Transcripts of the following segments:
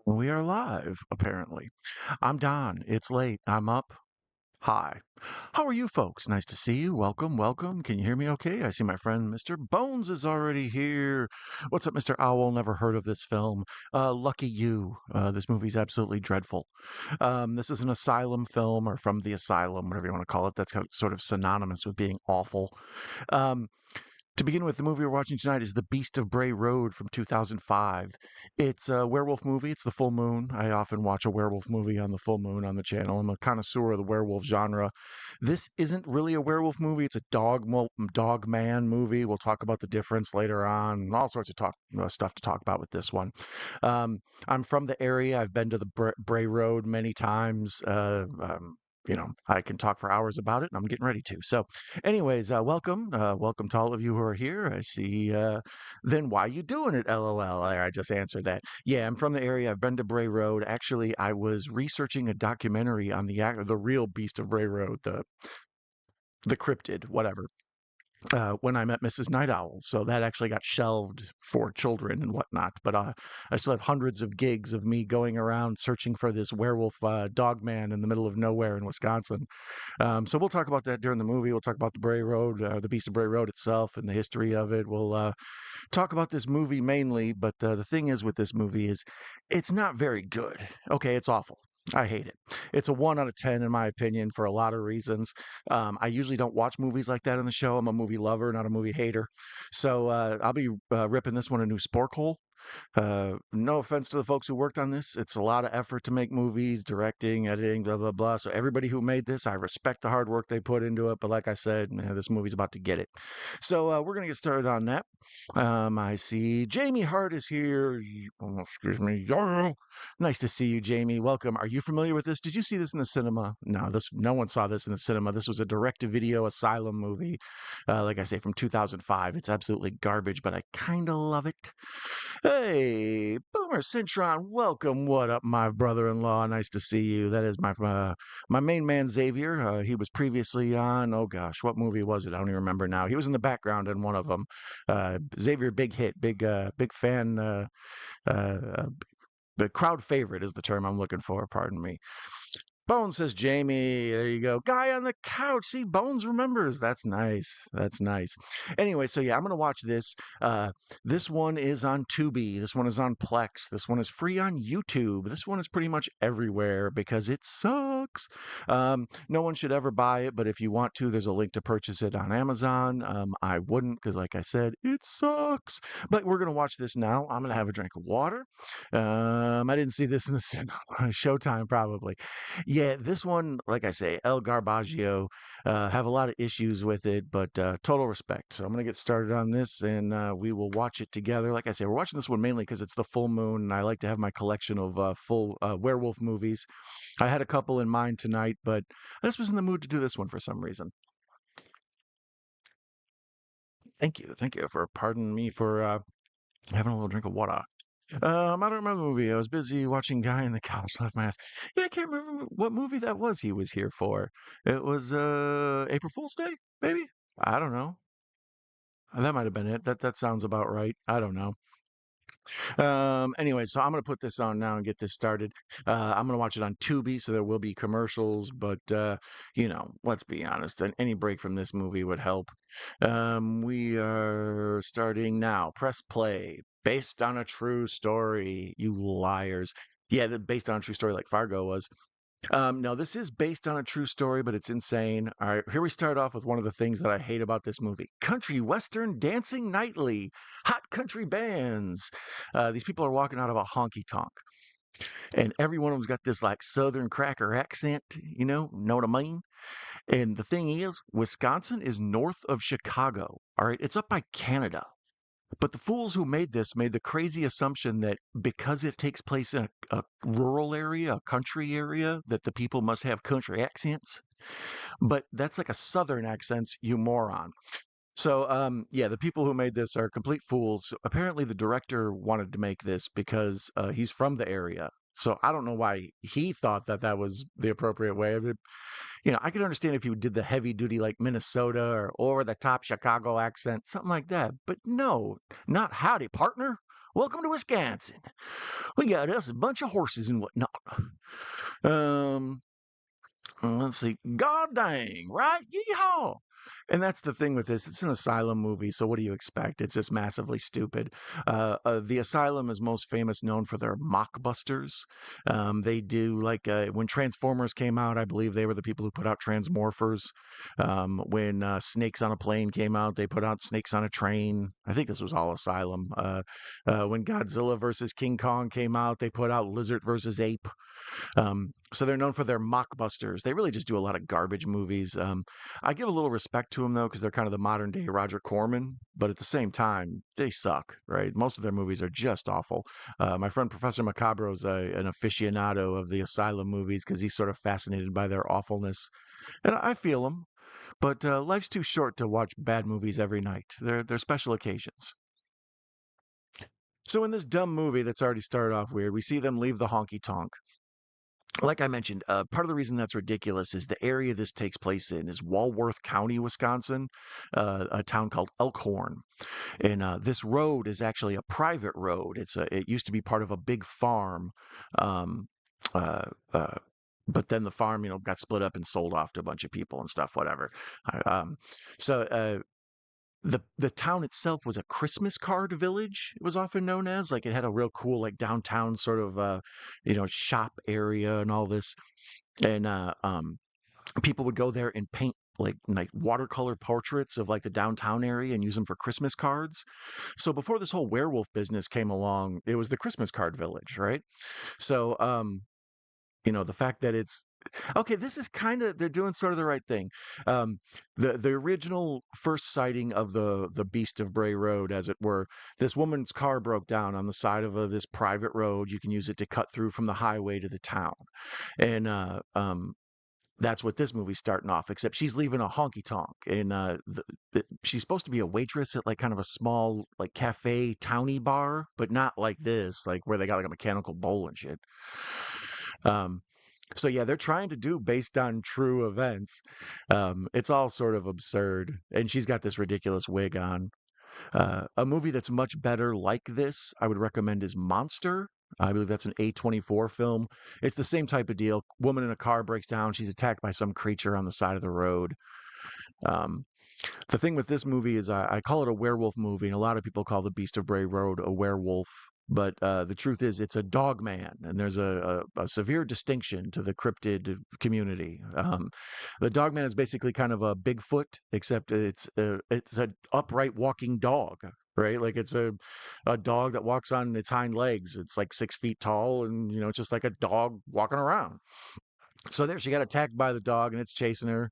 We are live, apparently. I'm Don. It's late. I'm up. Hi. How are you folks? Nice to see you. Welcome, welcome. Can you hear me okay? I see my friend Mr. Bones is already here. What's up, Mr. Owl? Never heard of this film. Lucky you. This movie's absolutely dreadful. This is an Asylum film, or from the Asylum, whatever you want to call it. That's sort of synonymous with being awful. Um, to begin with, the movie we're watching tonight is The Beast of Bray Road from 2005. It's a werewolf movie. It's the full moon. I often watch a werewolf movie on the full moon on the channel. I'm a connoisseur of the werewolf genre. This isn't really a werewolf movie. It's a dog man movie. We'll talk about the difference later on, and all sorts of stuff to talk about with this one. Um, I'm from the area. I've been to the Bray Road many times. I can talk for hours about it, and I'm getting ready to. So, anyways, welcome to all of you who are here. I see. Then why you doing it? LOL. I just answered that. Yeah, I'm from the area. I've been to Bray Road. Actually, I was researching a documentary on the real Beast of Bray Road, the cryptid, whatever, when I met Mrs. Night Owl. So that actually got shelved for children and whatnot. But I still have hundreds of gigs of me going around searching for this werewolf dog man in the middle of nowhere in Wisconsin. So we'll talk about that during the movie. We'll talk about the Bray Road, the Beast of Bray Road itself, and the history of it. We'll talk about this movie mainly. But the thing is with this movie is it's not very good. Okay, it's awful. I hate it. It's a 1 out of 10 in my opinion for a lot of reasons. I usually don't watch movies like that in the show. I'm a movie lover, not a movie hater. So I'll be ripping this one a new spork hole. No offense to the folks who worked on this. It's a lot of effort to make movies, directing, editing, blah, blah, blah. So, everybody who made this, I respect the hard work they put into it. But, like I said, man, this movie's about to get it. So, we're going to get started on that. I see Jamie Hart is here. Oh, excuse me. Nice to see you, Jamie. Welcome. Are you familiar with this? Did you see this in the cinema? No one saw this in the cinema. This was a direct-to-video Asylum movie. Like I say, from 2005. It's absolutely garbage, but I kind of love it. Hey, Boomer Centron, welcome. What up, my brother-in-law? Nice to see you. That is my main man Xavier. He was previously on. Oh gosh, what movie was it? I don't even remember now. He was in the background in one of them. Xavier, big hit, big fan. Uh, the crowd favorite is the term I'm looking for. Pardon me. Bones says Jamie. There you go. Guy on the couch. See, Bones remembers. That's nice. That's nice. Anyway, so yeah, I'm gonna watch this. This one is on Tubi. This one is on Plex. This one is free on YouTube. This one is pretty much everywhere because it sucks. No one should ever buy it, but if you want to, there's a link to purchase it on Amazon. I wouldn't because, like I said, it sucks. But we're gonna watch this now. I'm gonna have a drink of water. I didn't see this in the cinema. Showtime probably. Yeah, this one, like I say, El Garbaggio, have a lot of issues with it, but total respect. So I'm going to get started on this and we will watch it together. Like I say, we're watching this one mainly because it's the full moon and I like to have my collection of full werewolf movies. I had a couple in mind tonight, but I just was in the mood to do this one for some reason. Thank you. Thank you for pardon me for having a little drink of water. I don't remember the movie. I was busy watching Guy in the Couch Left My Ass. Yeah, I can't remember what movie that was he was here for. It was April Fool's Day, maybe? I don't know. That might have been it. That sounds about right. I don't know. Anyway, so I'm gonna put this on now and get this started. I'm gonna watch it on Tubi, so there will be commercials, but let's be honest, any break from this movie would help. We are starting now. Press play. Based on a true story, you liars. Yeah, based on a true story like Fargo was. No, this is based on a true story, but it's insane. All right, here we start off with one of the things that I hate about this movie: country western dancing nightly, hot country bands. These people are walking out of a honky tonk, and every one of them's got this like southern cracker accent. Know what I mean? And the thing is, Wisconsin is north of Chicago. All right, it's up by Canada. But the fools who made this made the crazy assumption that because it takes place in a rural area, a country area, that the people must have country accents. But that's like a southern accent, you moron. So, yeah, the people who made this are complete fools. Apparently, the director wanted to make this because he's from the area. So I don't know why he thought that that was the appropriate way. I could understand if you did the heavy duty like Minnesota or over the top Chicago accent, something like that. But no, not howdy, partner. Welcome to Wisconsin. We got us a bunch of horses and whatnot. Um, let's see. God dang, right? Yeehaw! And that's the thing with this. It's an Asylum movie, so what do you expect? It's just massively stupid. The Asylum is most famous known for their mockbusters. They do like when Transformers came out, I believe they were the people who put out Transmorphers. When Snakes on a Plane came out, they put out Snakes on a Train. I think this was all Asylum. When Godzilla versus King Kong came out, they put out Lizard versus Ape. So they're known for their mockbusters. They really just do a lot of garbage movies. I give a little respect to them though, because they're kind of the modern day Roger Corman. But at the same time, they suck. Right? Most of their movies are just awful. My friend Professor Macabro is an aficionado of the Asylum movies because he's sort of fascinated by their awfulness, and I feel him. But life's too short to watch bad movies every night. They're special occasions. So in this dumb movie that's already started off weird, we see them leave the honky tonk. Like I mentioned, part of the reason that's ridiculous is the area this takes place in is Walworth County, Wisconsin, a town called Elkhorn. And this road is actually a private road. It used to be part of a big farm. Um, uh, uh, but then the farm, got split up and sold off to a bunch of people and stuff, whatever. So the town itself was a Christmas card village. It was often known as like it had a real cool like downtown sort of shop area and all this, and people would go there and paint like watercolor portraits of like the downtown area and use them for Christmas cards. So before this whole werewolf business came along, it was the Christmas card village, right? So the fact that it's okay, this is kind of they're doing sort of the right thing. Um, the original first sighting of the Beast of Bray Road, as it were, this woman's car broke down on the side of this private road. You can use it to cut through from the highway to the town, and that's what this movie's starting off. Except she's leaving a honky tonk, and she's supposed to be a waitress at like kind of a small like cafe towny bar, but not like this, like where they got like a mechanical bull and shit. Um, so yeah, they're trying to do based on true events. It's all sort of absurd, and she's got this ridiculous wig on. A movie that's much better like this, I would recommend, is Monster. I believe that's an A24 film. It's the same type of deal. Woman in a car breaks down. She's attacked by some creature on the side of the road. Um, the thing with this movie is I call it a werewolf movie, and a lot of people call the Beast of Bray Road a werewolf. But the truth is, it's a dog man, and there's a severe distinction to the cryptid community. The dog man is basically kind of a Bigfoot, except it's an upright walking dog, right? Like it's a dog that walks on its hind legs. It's like 6 feet tall, and it's just like a dog walking around. So there, she got attacked by the dog, and it's chasing her.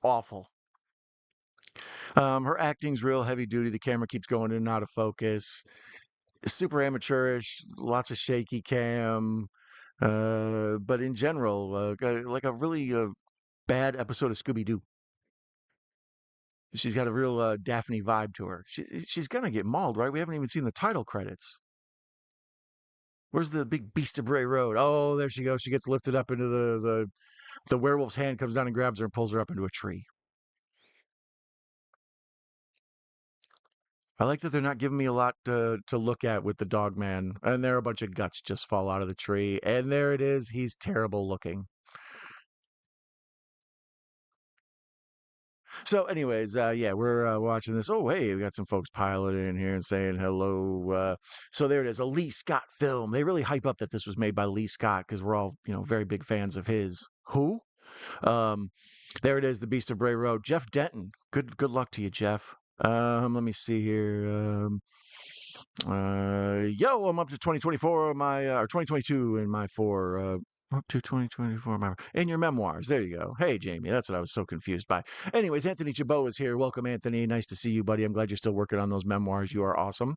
Awful. Her acting's real heavy duty. The camera keeps going in and out of focus. Super amateurish, lots of shaky cam. But in general, like a really bad episode of Scooby Doo. She's got a real Daphne vibe to her. She's gonna get mauled, right? We haven't even seen the title credits. Where's the big Beast of Bray Road? Oh, there she goes. She gets lifted up into the werewolf's hand comes down and grabs her and pulls her up into a tree. I like that they're not giving me a lot to look at with the dog man. And there are a bunch of guts just fall out of the tree. And there it is. He's terrible looking. So, anyways, yeah, we're watching this. Oh, hey, we got some folks piling in here and saying hello. So there it is, a Lee Scott film. They really hype up that this was made by Lee Scott because we're all, very big fans of his. Who? Um, there it is, The Beast of Bray Road. Jeff Denton. Good luck to you, Jeff. Let me see here. Yo, I'm up to 2024, or 2022 in my four. Up to 2024, in your memoirs. There you go. Hey, Jamie, that's what I was so confused by. Anyways, Anthony Chabot is here. Welcome, Anthony. Nice to see you, buddy. I'm glad you're still working on those memoirs. You are awesome.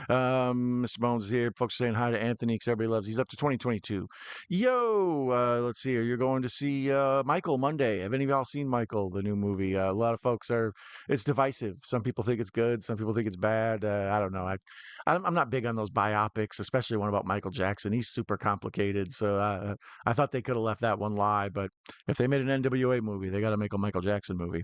Mr. Bones is here. Folks are saying hi to Anthony because everybody loves. He's up to 2022. Yo, let's see here. You're going to see Michael Monday. Have any of y'all seen Michael, the new movie? A lot of folks are. It's divisive. Some people think it's good. Some people think it's bad. I don't know. I'm not big on those biopics, especially one about Michael Jackson. He's super complicated, so I thought they could have left that one live, but if they made an NWA movie, they got to make a Michael Jackson movie.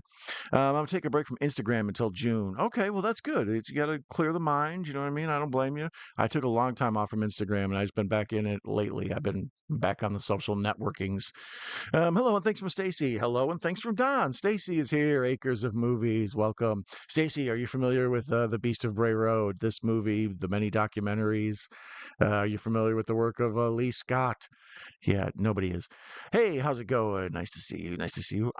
I'm gonna take a break from Instagram until June. Okay, well that's good. You got to clear the mind. You know what I mean? I don't blame you. I took a long time off from Instagram, and I've just been back in it lately. I've been back on the social networkings. Hello and thanks from Stacy. Hello and thanks from Don. Stacy is here. Acres of Movies. Welcome, Stacy. Are you familiar with the Beast of Bray Road? This movie, the many documentaries. Are you familiar with the work of Lee Scott? Yeah, nobody is. Hey, how's it going? Nice to see you. Nice to see you.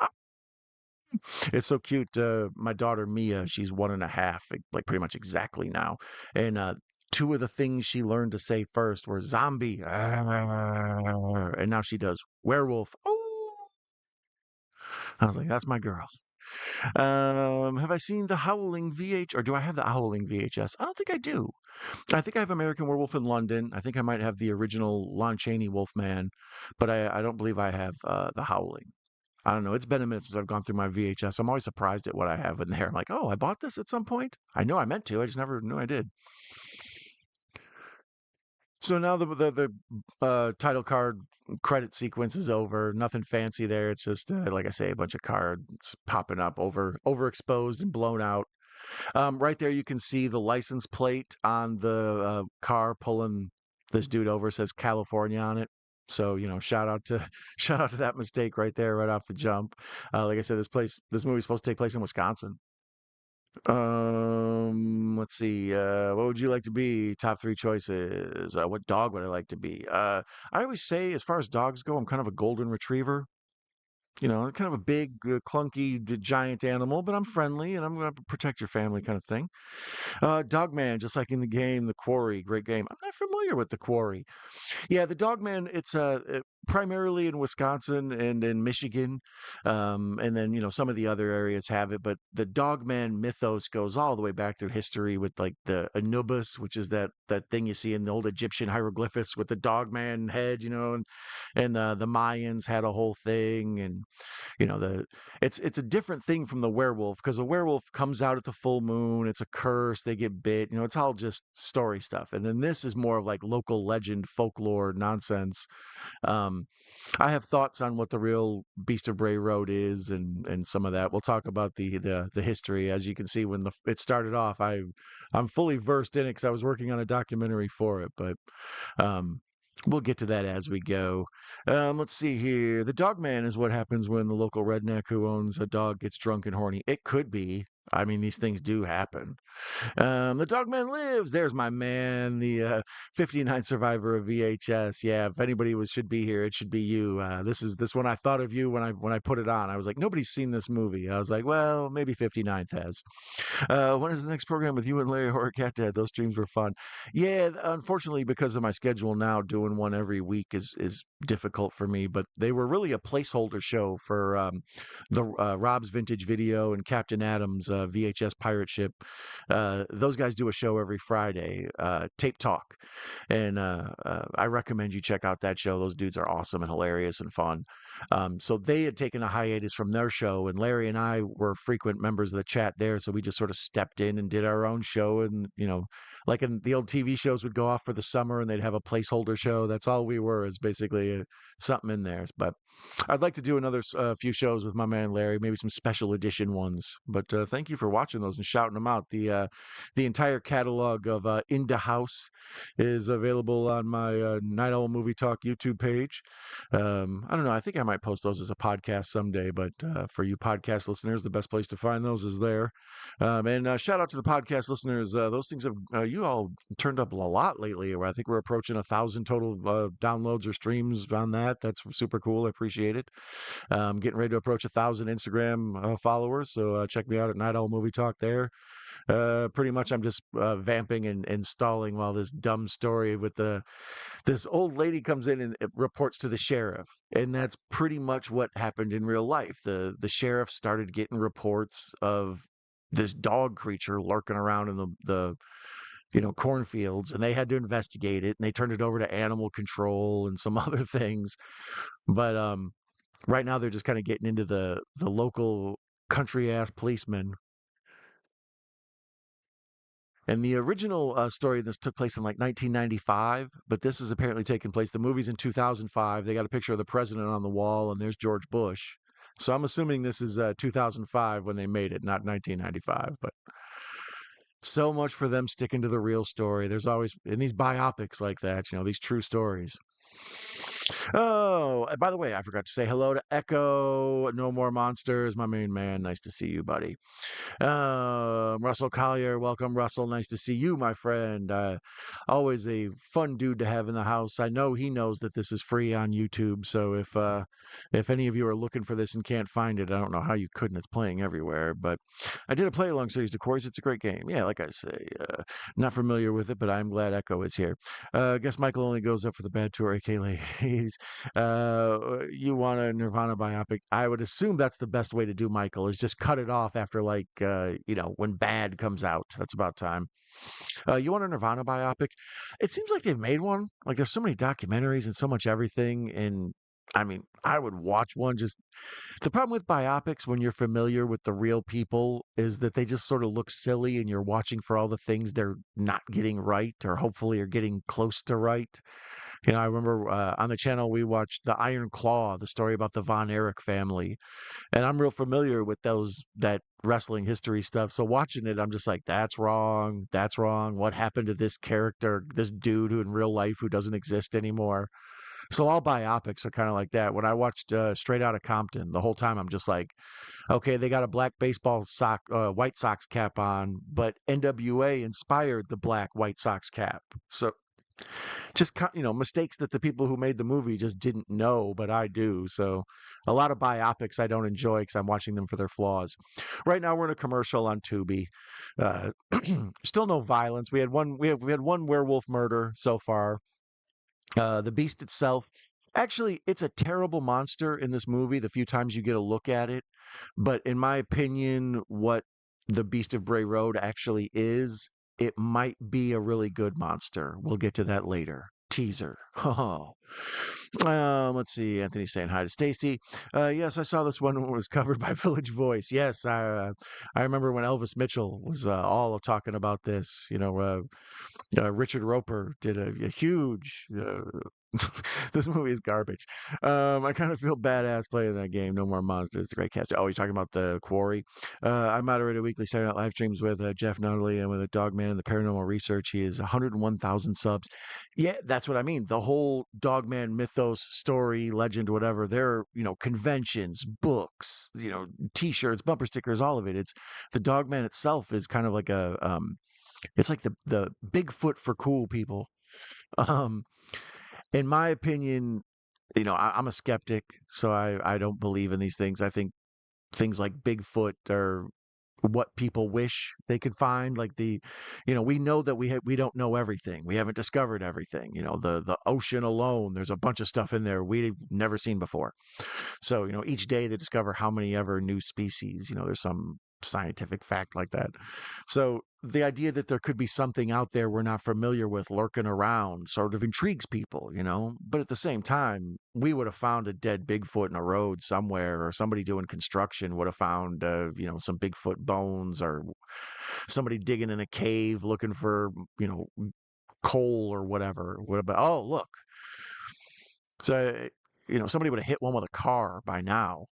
It's so cute. My daughter Mia, she's 1.5, like pretty much exactly now. And two of the things she learned to say first were zombie, and now she does werewolf. Oh, I was like, that's my girl. Have I seen the Howling VH, or do I have the Howling VHS? I don't think I do. I think I have American Werewolf in London. I think I might have the original Lon Chaney Wolfman, but I don't believe I have the Howling. I don't know. It's been a minute since I've gone through my VHS. I'm always surprised at what I have in there. I'm like, oh, I bought this at some point. I know I meant to. I just never knew I did. So now the title card credit sequence is over. Nothing fancy there. It's just like I say, a bunch of cards popping up overexposed and blown out. Right there, you can see the license plate on the car pulling this dude over. Says California on it. So shout out to shout out to that mistake right there, right off the jump. Like I said, this movie's supposed to take place in Wisconsin. Let's see. What would you like to be? Top three choices. What dog would I like to be? I always say, as far as dogs go, I'm kind of a golden retriever. Kind of a big, clunky, giant animal, but I'm friendly and I'm going to protect your family kind of thing. Dogman, just like in the game, The Quarry, great game. I'm not familiar with The Quarry. Yeah, the Dogman, it's primarily in Wisconsin and in Michigan. And then, some of the other areas have it, but the Dogman mythos goes all the way back through history with like the Anubis, which is that thing you see in the old Egyptian hieroglyphics with the Dogman head, and the Mayans had a whole thing, and the it's a different thing from the werewolf because a werewolf comes out at the full moon. It's a curse. They get bit. It's all just story stuff. And then this is more of like local legend, folklore nonsense. Um, I have thoughts on what the real Beast of Bray Road is, and some of that. We'll talk about the history. As you can see, when it started off, I'm fully versed in it because I was working on a documentary for it. But um, we'll get to that as we go. Let's see here. The dog man is what happens when the local redneck who owns a dog gets drunk and horny. It could be. I mean, these things do happen. The dog man lives. There's my man, the 59 survivor of VHS. Yeah, if anybody should be here, it should be you. This one I thought of you when I put it on. I was like, nobody's seen this movie. I was like, well, maybe 59th has. When is the next program with you and Larry Horror Cat Dad? Those streams were fun. Yeah, unfortunately, because of my schedule now, doing one every week is difficult for me. But they were really a placeholder show for the Rob's Vintage Video and Captain Adams VHS pirate ship. Those guys do a show every Friday, Tape Talk, and I recommend you check out that show. Those dudes are awesome and hilarious and fun. So they had taken a hiatus from their show, and Larry and I were frequent members of the chat there, so we just sort of stepped in and did our own show. And like in the old TV shows would go off for the summer, and they'd have a placeholder show. That's all we were, is basically something in there. But I'd like to do another few shows with my man Larry, maybe some special edition ones. But thank you for watching those and shouting them out. The entire catalog of In the House is available on my Night Owl Movie Talk YouTube page. I don't know. I think I might post those as a podcast someday. But for you podcast listeners, the best place to find those is there. And shout out to the podcast listeners. Those things have you all turned up a lot lately. I think we're approaching 1,000 total downloads or streams on that. That's super cool. I appreciate it. Getting ready to approach 1,000 Instagram followers. So check me out at Night Owl Movie Talk there. Pretty much I'm just vamping and stalling while this dumb story with this old lady comes in and it reports to the sheriff, and that's pretty much what happened in real life. The sheriff started getting reports of this dog creature lurking around in the cornfields, and they had to investigate it, and they turned it over to animal control and some other things. But right now they're just kind of getting into the local country ass policeman. And the original story, this took place in like 1995, but this is apparently taking place. The movie's in 2005. They got a picture of the president on the wall, and there's George Bush. So I'm assuming this is 2005 when they made it, not 1995. But so much for them sticking to the real story. There's always in these biopics like that, these true stories. Oh, by the way, I forgot to say hello to Echo. No More Monsters, my main man. Nice to see you, buddy. Russell Collier, welcome, Russell. Nice to see you, my friend. Always a fun dude to have in the house. I know he knows that this is free on YouTube, so if any of you are looking for this and can't find it, I don't know how you couldn't. It's playing everywhere. But I did a play along series, of course. It's a great game. Yeah, like I say, not familiar with it, but I'm glad Echo is here. I guess Michael only goes up for the bad tour, AK ladies. You want a Nirvana biopic? I would assume that's the best way to do, Michael, is just cut it off after like when Bad comes out. That's about time. You want a Nirvana biopic? It seems like they've made one. Like there's so many documentaries and so much everything. And I mean, I would watch one. Just the problem with biopics when you're familiar with the real people is that they just sort of look silly and you're watching for all the things they're not getting right or hopefully are getting close to right. I remember on the channel we watched The Iron Claw, the story about the Von Erich family, and I'm real familiar with that wrestling history stuff. So watching it, I'm just like, that's wrong. That's wrong. What happened to this character, this dude who in real life who doesn't exist anymore? So all biopics are kind of like that. When I watched Straight Outta Compton, the whole time I'm just like, okay, they got a black White Sox cap on, but NWA inspired the black White Sox cap. So just mistakes that the people who made the movie just didn't know, but I do. So a lot of biopics I don't enjoy because I'm watching them for their flaws. Right now we're in a commercial on Tubi. Uh, Still no violence. We had one werewolf murder so far. The beast itself, actually, it's a terrible monster in this movie. The few times you get a look at it, but in my opinion, what the Beast of Bray Road actually is, it might be a really good monster. We'll get to that later. Teaser. Oh. Let's see. Anthony's saying hi to Stacy. Yes, I saw this one when it was covered by Village Voice. Yes, I remember when Elvis Mitchell was all talking about this. Richard Roper did a huge. This movie is garbage. I kind of feel badass playing that game. No More Monsters. It's a great cast. Oh, you're talking about The Quarry. I moderated weekly Saturday Night live streams with Jeff Nunnally and with a Dogman and the Paranormal Research. He is 101,000 subs. Yeah, that's what I mean. The whole Dogman mythos, story, legend, whatever. There are conventions, books, T-shirts, bumper stickers, all of it. It's the Dogman itself is kind of like it's like the Bigfoot for cool people. Um, in my opinion, I'm a skeptic, so I don't believe in these things. I think things like Bigfoot are what people wish they could find. Like we know that we don't know everything. We haven't discovered everything. The ocean alone, there's a bunch of stuff in there we've never seen before. So, each day they discover how many ever new species, there's some scientific fact like that. So the idea that there could be something out there we're not familiar with lurking around sort of intrigues people. But at the same time, we would have found a dead Bigfoot in a road somewhere, or somebody doing construction would have found, some Bigfoot bones, or somebody digging in a cave looking for, coal or whatever. Would have been, oh, look. So, somebody would have hit one with a car by now.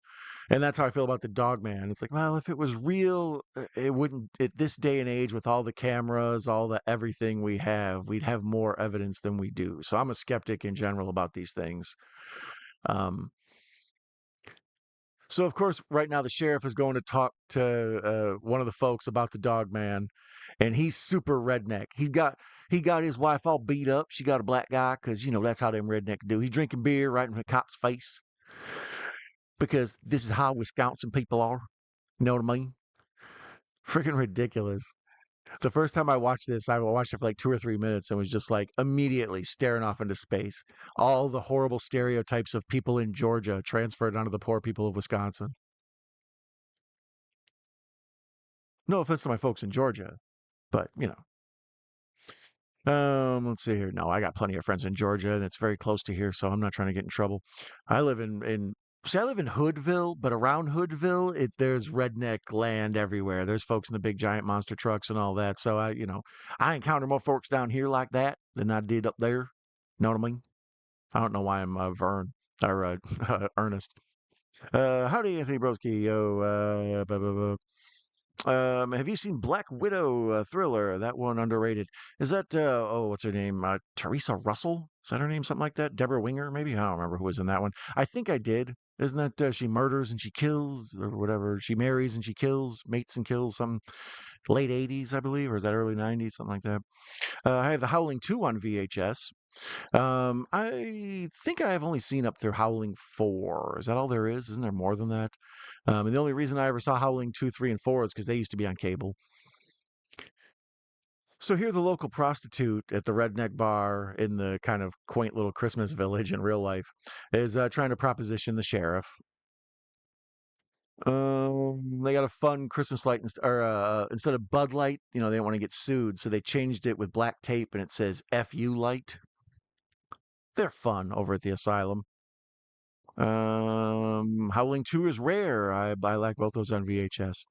And that's how I feel about the Dog Man. It's like, well, if it was real, it wouldn't, at this day and age, with all the cameras, all the everything we have, we'd have more evidence than we do. So I'm a skeptic in general about these things. Um, so, of course, right now the sheriff is going to talk to one of the folks about the Dog Man, and he's super redneck. He got his wife all beat up. She got a black guy because, that's how them rednecks do. He's drinking beer right in the cop's face because this is how Wisconsin people are. You know what I mean? Freaking ridiculous. The first time I watched this, I watched it for like 2 or 3 minutes and was just like immediately staring off into space. All the horrible stereotypes of people in Georgia transferred onto the poor people of Wisconsin. No offense to my folks in Georgia, but let's see here. No, I got plenty of friends in Georgia, and it's very close to here, so I'm not trying to get in trouble. I live in See, I live in Hoodville, but around Hoodville, there's redneck land everywhere. There's folks in the big giant monster trucks and all that. So I encounter more folks down here like that than I did up there. Know what I mean? I don't know why I'm Vern or Ernest. Howdy, Anthony Broski. Yo, blah, blah, blah. Have you seen Black Widow thriller? That one underrated. Is that what's her name? Teresa Russell? Is that her name? Something like that? Deborah Winger? Maybe I don't remember who was in that one. I think I did. Isn't that she murders and she kills or whatever? She marries and she kills, mates and kills. Some late '80s, I believe, or is that early '90s? Something like that. I have The Howling 2 on VHS. I think I have only seen up through Howling 4. Is that all there is? Isn't there more than that? And the only reason I ever saw Howling 2, 3, and 4 is because they used to be on cable. So here, the local prostitute at the redneck bar in the kind of quaint little Christmas village in real life is trying to proposition the sheriff. They got a fun Christmas light, instead of Bud Light, they didn't want to get sued, so they changed it with black tape, and it says "FU Light." They're fun over at the Asylum. Howling 2 is rare. I like both those on VHS.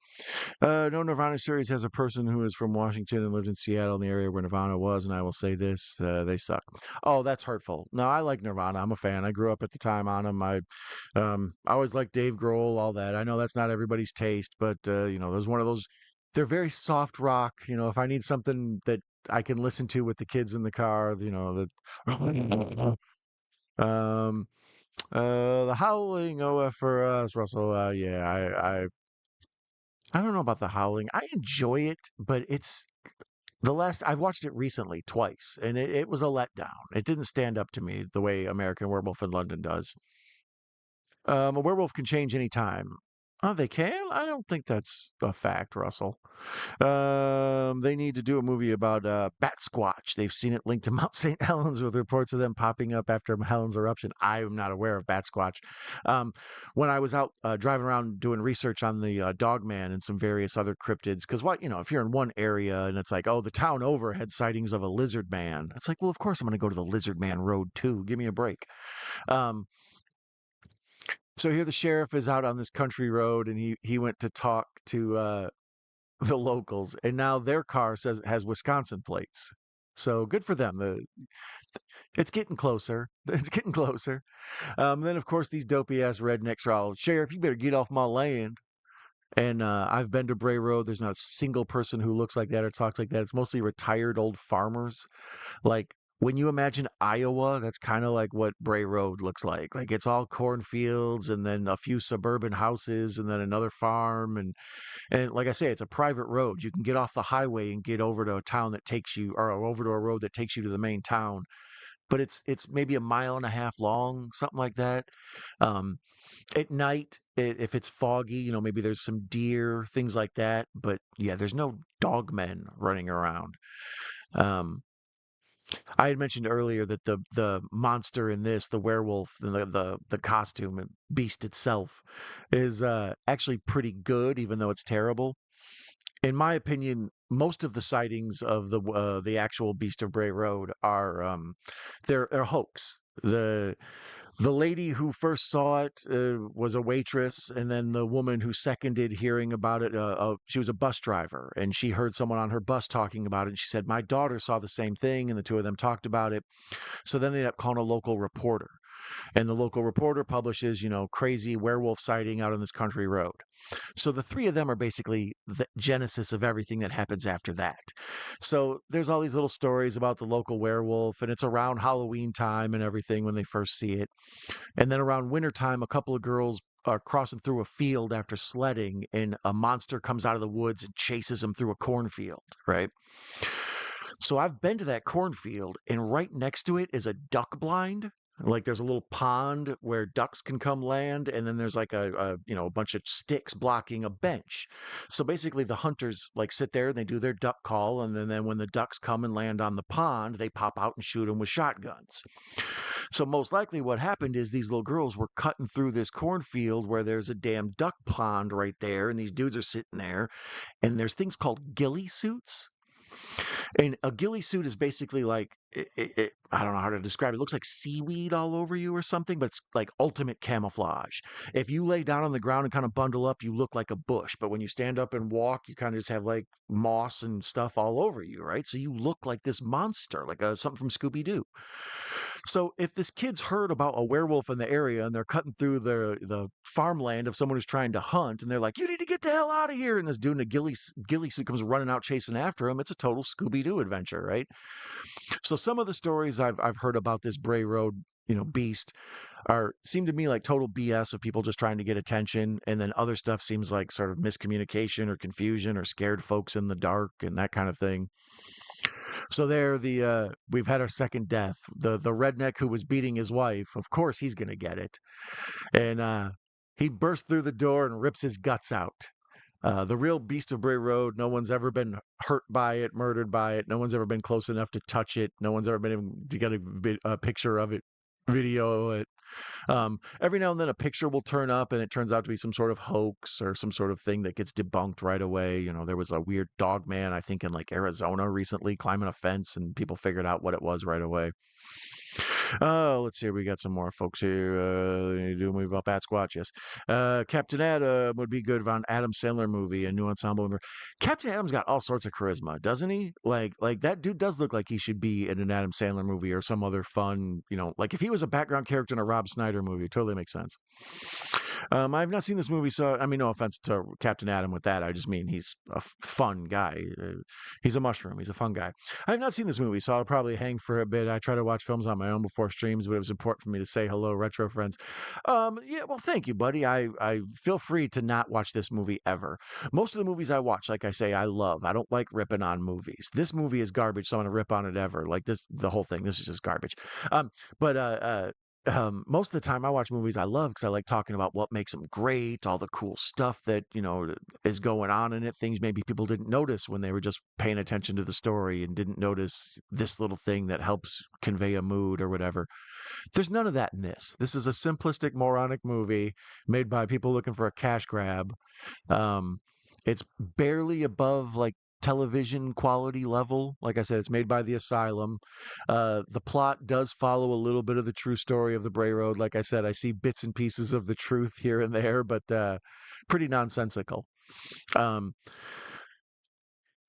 No Nirvana series has a person who is from Washington and lived in Seattle, in the area where Nirvana was, and I will say this: they suck. Oh, that's hurtful. No, I like Nirvana. I'm a fan. I grew up at the time on them. I always liked Dave Grohl, all that. I know that's not everybody's taste, but there's one of those. They're very soft rock. If I need something that I can listen to with the kids in the car, that. um. The Howling OF for us, Russell. Yeah, I don't know about the Howling. I enjoy it, but it's the last I've watched it recently twice, and it was a letdown. It didn't stand up to me the way American Werewolf in London does. A werewolf can change any time. Oh, they can? I don't think that's a fact, Russell. They need to do a movie about Bat Squatch. They've seen it linked to Mount St. Helens with reports of them popping up after Helen's eruption. I'm not aware of Bat Squatch. Um, when I was out driving around doing research on the Dogman and some various other cryptids, because if you're in one area and it's like, oh, the town over had sightings of a lizard man, it's like, well, of course I'm going to go to the Lizard Man Road too. Give me a break. Um, so here the sheriff is out on this country road, and he went to talk to the locals, and now their car has Wisconsin plates. So good for them. It's getting closer. It's getting closer. Then of course these dopey ass rednecks are all, sheriff, you better get off my land. And I've been to Bray Road. There's not a single person who looks like that or talks like that. It's mostly retired old farmers. Like when you imagine Iowa, that's kind of like what Bray Road looks like. Like it's all cornfields and then a few suburban houses and then another farm, and like I say, it's a private road. You can get off the highway and get over to a town that takes you, or over to a road that takes you to the main town. But it's maybe a mile and a half long, something like that. Um, at night, if it's foggy, maybe there's some deer, things like that. But yeah, there's no dogmen running around. Um, I had mentioned earlier that the monster in this, the werewolf, the costume, beast itself, is actually pretty good, even though it's terrible. In my opinion, most of the sightings of the actual Beast of Bray Road are they're hoax. The lady who first saw it was a waitress, and then the woman who seconded hearing about it, she was a bus driver, and she heard someone on her bus talking about it. And she said, "My daughter saw the same thing," and the two of them talked about it. So then they ended up calling a local reporter, and the local reporter publishes, crazy werewolf sighting out on this country road. So the three of them are basically the genesis of everything that happens after that. So there's all these little stories about the local werewolf, and it's around Halloween time and everything when they first see it. And then around wintertime, a couple of girls are crossing through a field after sledding, and a monster comes out of the woods and chases them through a cornfield, right? So I've been to that cornfield, and right next to it is a duck blind. Like there's a little pond where ducks can come land, and then there's like a bunch of sticks blocking a bench. So basically, the hunters like sit there and they do their duck call, and then when the ducks come and land on the pond, they pop out and shoot them with shotguns. So most likely, what happened is these little girls were cutting through this cornfield where there's a damn duck pond right there, and these dudes are sitting there, and there's things called ghillie suits. And a ghillie suit is basically like I don't know how to describe it. It looks like seaweed all over you or something, but it's like ultimate camouflage. If you lay down on the ground and kind of bundle up, you look like a bush. But when you stand up and walk, you kind of just have like moss and stuff all over you, right? So you look like this monster, like something from Scooby Doo. So if this kid's heard about a werewolf in the area and they're cutting through the farmland of someone who's trying to hunt, and they're like, "You need to get the hell out of here!" and this dude in a ghillie suit comes running out chasing after him, it's a total Scooby Doo adventure, right? So some of the stories I've heard about this Bray Road, beast, are seem to me like total BS of people just trying to get attention, and then other stuff seems like sort of miscommunication or confusion or scared folks in the dark and that kind of thing. So there, we've had our second death. The redneck who was beating his wife, of course he's gonna get it, and he bursts through the door and rips his guts out. The real Beast of Bray Road, no one's ever been hurt by it, murdered by it. No one's ever been close enough to touch it. No one's ever been able to get a picture of it, video it. Every now and then a picture will turn up and it turns out to be some sort of hoax or some sort of thing that gets debunked right away. There was a weird dog man, I think, in like Arizona recently climbing a fence and people figured out what it was right away. Oh, let's see. We got some more folks here. Do a movie about Bat Squatch, yes. Captain Adam would be good on Adam Sandler movie, a new ensemble member. Captain Adam's got all sorts of charisma, doesn't he? Like that dude does look like he should be in an Adam Sandler movie or some other fun, like if he was a background character in a Rob Snyder movie, it totally makes sense. I've not seen this movie, so I mean, no offense to Captain Adam with that. I just mean he's a fun guy. He's a mushroom. He's a fun guy. I've not seen this movie, so I'll probably hang for a bit. I try to watch films on my own before streams, but it was important for me to say hello, retro friends. Yeah, well, thank you, buddy. I feel free to not watch this movie ever. Most of the movies I watch, like I say, I love. I don't like ripping on movies. This movie is garbage, so I'm gonna rip on it ever. Like this, the whole thing. This is just garbage. But most of the time I watch movies I love because I like talking about what makes them great, all the cool stuff that, is going on in it, things maybe people didn't notice when they were just paying attention to the story and didn't notice this little thing that helps convey a mood or whatever. There's none of that in this. This is a simplistic, moronic movie made by people looking for a cash grab. Um, it's barely above like television quality level. Like I said, it's made by the Asylum. The plot does follow a little bit of the true story of the Bray Road. Like I said, I see bits and pieces of the truth here and there, but pretty nonsensical. Um,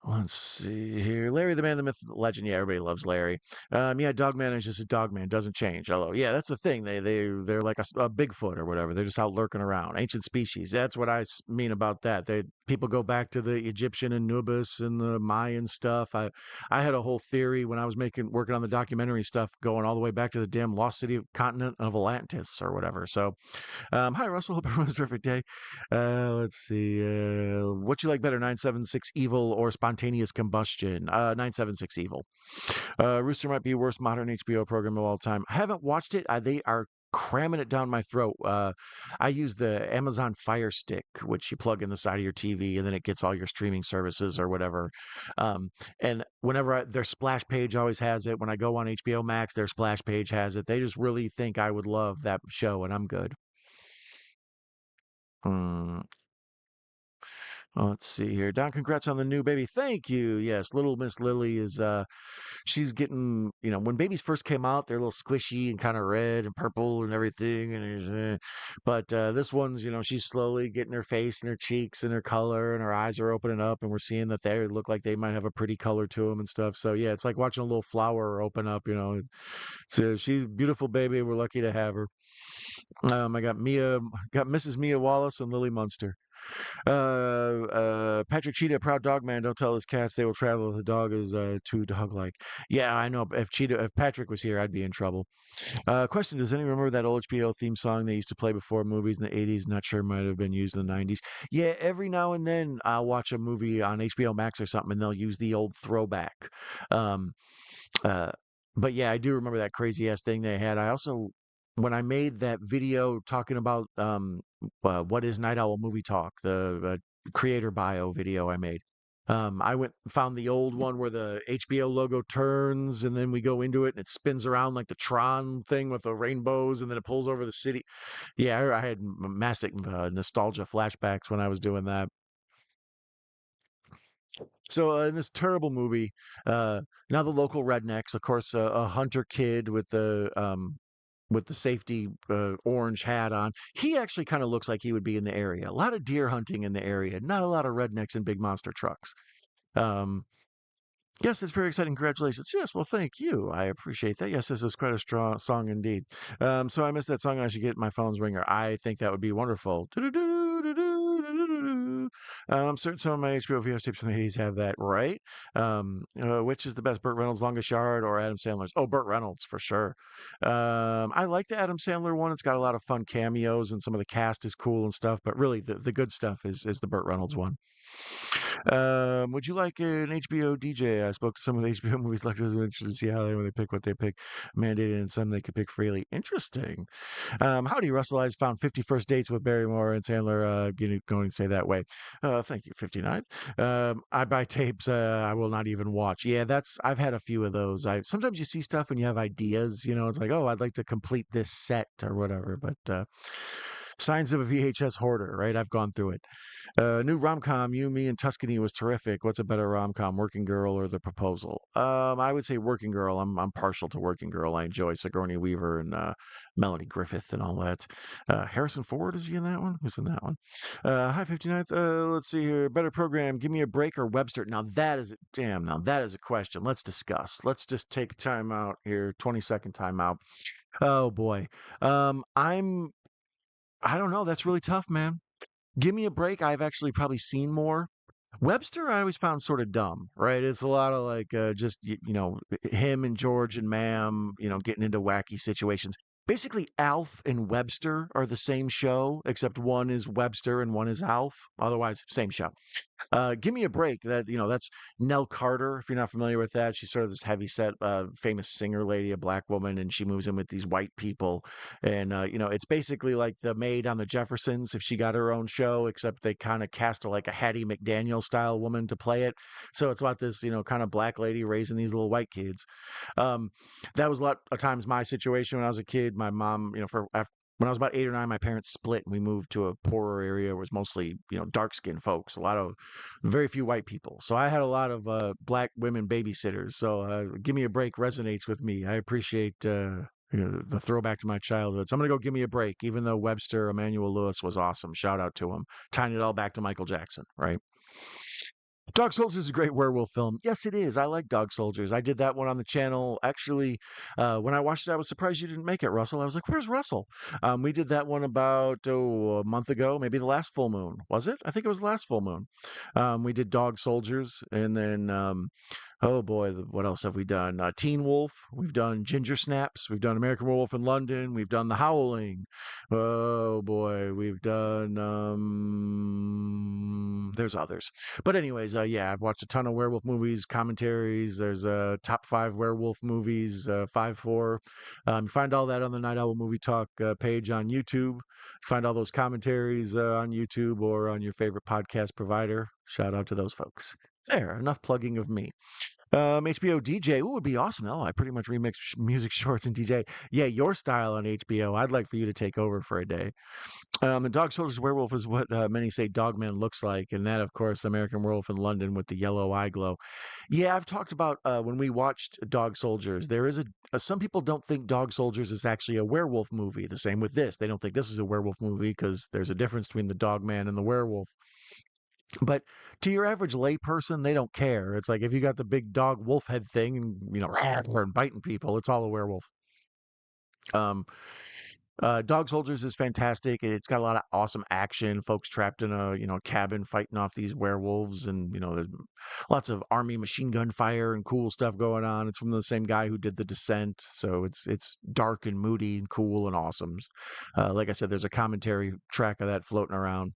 Let's see here. Larry the Man, the Myth, the Legend. Yeah, everybody loves Larry. Yeah, Dogman is just a dogman, doesn't change. Although, yeah, that's the thing. They're like a Bigfoot or whatever. They're just out lurking around. Ancient species. That's what mean about that. People go back to the Egyptian Anubis and the Mayan stuff. I had a whole theory when I was working on the documentary stuff, going all the way back to the damn lost city of continent of Atlantis or whatever. So hi, Russell. Hope everyone's a terrific day. Let's see. What you like better, 976 Evil or Spontaneous Combustion? 976 Evil. Rooster might be the worst modern HBO program of all time. I haven't watched it. They are cramming it down my throat. I use the Amazon Fire Stick, which you plug in the side of your TV, and then it gets all your streaming services or whatever. And whenever their splash page always has it. When I go on HBO Max, their splash page has it. They just really think I would love that show, and I'm good. Hmm. Let's see here. Don, congrats on the new baby. Thank you. Yes, little Miss Lily is she's getting, when babies first came out, they're a little squishy and kind of red and purple and everything but this one's, she's slowly getting her face and her cheeks and her color and her eyes are opening up and we're seeing that they look like they might have a pretty color to them and stuff. So yeah, it's like watching a little flower open up. So she's a beautiful baby. We're lucky to have her. I got Mrs. Mia Wallace and Lily Munster. Patrick Cheetah, proud dog man. Don't tell his cats they will travel if the dog is too dog-like. Yeah, I know. If Patrick was here, I'd be in trouble. Question: does anyone remember that old HBO theme song they used to play before movies in the '80s? Not sure, might have been used in the '90s. Yeah, every now and then I'll watch a movie on HBO Max or something, and they'll use the old throwback. Um, uh, but yeah, I do remember that crazy ass thing they had. I also, when I made that video talking about what is Night Owl Movie Talk, the creator bio video I made. I went and found the old one where the HBO logo turns and then we go into it and it spins around like the Tron thing with the rainbows and then it pulls over the city. Yeah, I had massive nostalgia flashbacks when I was doing that. So in this terrible movie, uh, now the local rednecks, of course, a hunter kid with the safety orange hat on. He actually kind of looks like he would be in the area. A lot of deer hunting in the area, not a lot of rednecks and big monster trucks. Um, Yes, it's very exciting. Congratulations. Yes, well, thank you. I appreciate that. Yes, this is quite a strong song indeed. So I missed that song and I should get my phone's ringer. I think that would be wonderful. I'm certain some of my HBO VHS tapes from the 80s have that, right? Which is the best, Burt Reynolds' Longest Yard or Adam Sandler's? Oh, Burt Reynolds for sure. I like the Adam Sandler one. It's got a lot of fun cameos and some of the cast is cool and stuff, but really the good stuff is the Burt Reynolds one. Would you like an HBO DJ? I spoke to some of the HBO movies lecturers and interested to see how they when they pick what they pick, mandated, and some they could pick freely. Interesting. Howdy, Russell. I just found 51st dates with Barrymore and Sandler. Going to say that way. Thank you, 59th. I buy tapes. I will not even watch. Yeah, I've had a few of those. I sometimes you see stuff and you have ideas. It's like, oh, I'd like to complete this set or whatever. But signs of a VHS hoarder, right? I've gone through it. New rom-com, You, Me, and Tuscany was terrific. What's a better rom-com, Working Girl or The Proposal? I would say Working Girl. I'm partial to Working Girl. I enjoy Sigourney Weaver and Melanie Griffith and all that. Harrison Ford, is he in that one? Who's in that one? Hi, 59th. Let's see here. Better program, Give Me a Break or Webster? Now that is a question. Let's discuss. Let's just take time out here, 20-second time out. Oh boy. I don't know. That's really tough, man. Give Me a Break, I've actually probably seen more. Webster, I always found sort of dumb, right? It's a lot of like just him and George and Ma'am, getting into wacky situations. Basically, Alf and Webster are the same show, except one is Webster and one is Alf. Otherwise, same show. Give Me a Break. That's Nell Carter. If you're not familiar with that, she's sort of this heavy set, famous singer lady, a black woman, and she moves in with these white people. And it's basically like the maid on the Jeffersons if she got her own show, except they kind of cast like a Hattie McDaniel style woman to play it. So it's about this kind of black lady raising these little white kids. Um, that was a lot of times my situation when I was a kid. My mom, when I was about 8 or 9, my parents split and we moved to a poorer area. It was mostly, dark skinned folks, a lot of very few white people. So I had a lot of black women babysitters. So Give Me a Break resonates with me. I appreciate the throwback to my childhood. So I'm going to go Give Me a Break, even though Webster Emmanuel Lewis was awesome. Shout out to him. Tying it all back to Michael Jackson, right? Dog Soldiers is a great werewolf film. Yes, it is. I like Dog Soldiers. I did that one on the channel. Actually, when I watched it, I was surprised you didn't make it, Russell. I was like, where's Russell? We did that one about, a month ago, maybe the last full moon. Was it? I think it was the last full moon. We did Dog Soldiers, and then oh boy, what else have we done? Teen Wolf. We've done Ginger Snaps. We've done American Werewolf in London. We've done The Howling. Oh boy, we've done. There's others, but anyways, yeah, I've watched a ton of werewolf movies, commentaries. There's top 5 werewolf movies, 5 4. Find all that on the Night Owl Movie Talk page on YouTube. Find all those commentaries on YouTube or on your favorite podcast provider. Shout out to those folks. There, enough plugging of me. HBO DJ, ooh, would be awesome. Oh, I pretty much remix music shorts and DJ. Yeah, your style on HBO. I'd like for you to take over for a day. The Dog Soldiers Werewolf is what many say Dogman looks like, and that, of course, American Werewolf in London with the yellow eye glow. Yeah, I've talked about when we watched Dog Soldiers. There is some people don't think Dog Soldiers is actually a werewolf movie. The same with this. They don't think this is a werewolf movie because there's a difference between the Dogman and the werewolf. But to your average layperson, they don't care. It's like if you got the big dog wolf head thing and and biting people, it's all a werewolf. Um, Dog Soldiers is fantastic. It's got a lot of awesome action. Folks trapped in a cabin fighting off these werewolves, and there's lots of army machine gun fire and cool stuff going on. It's from the same guy who did The Descent, so it's dark and moody and cool and awesome. Like I said, there's a commentary track of that floating around.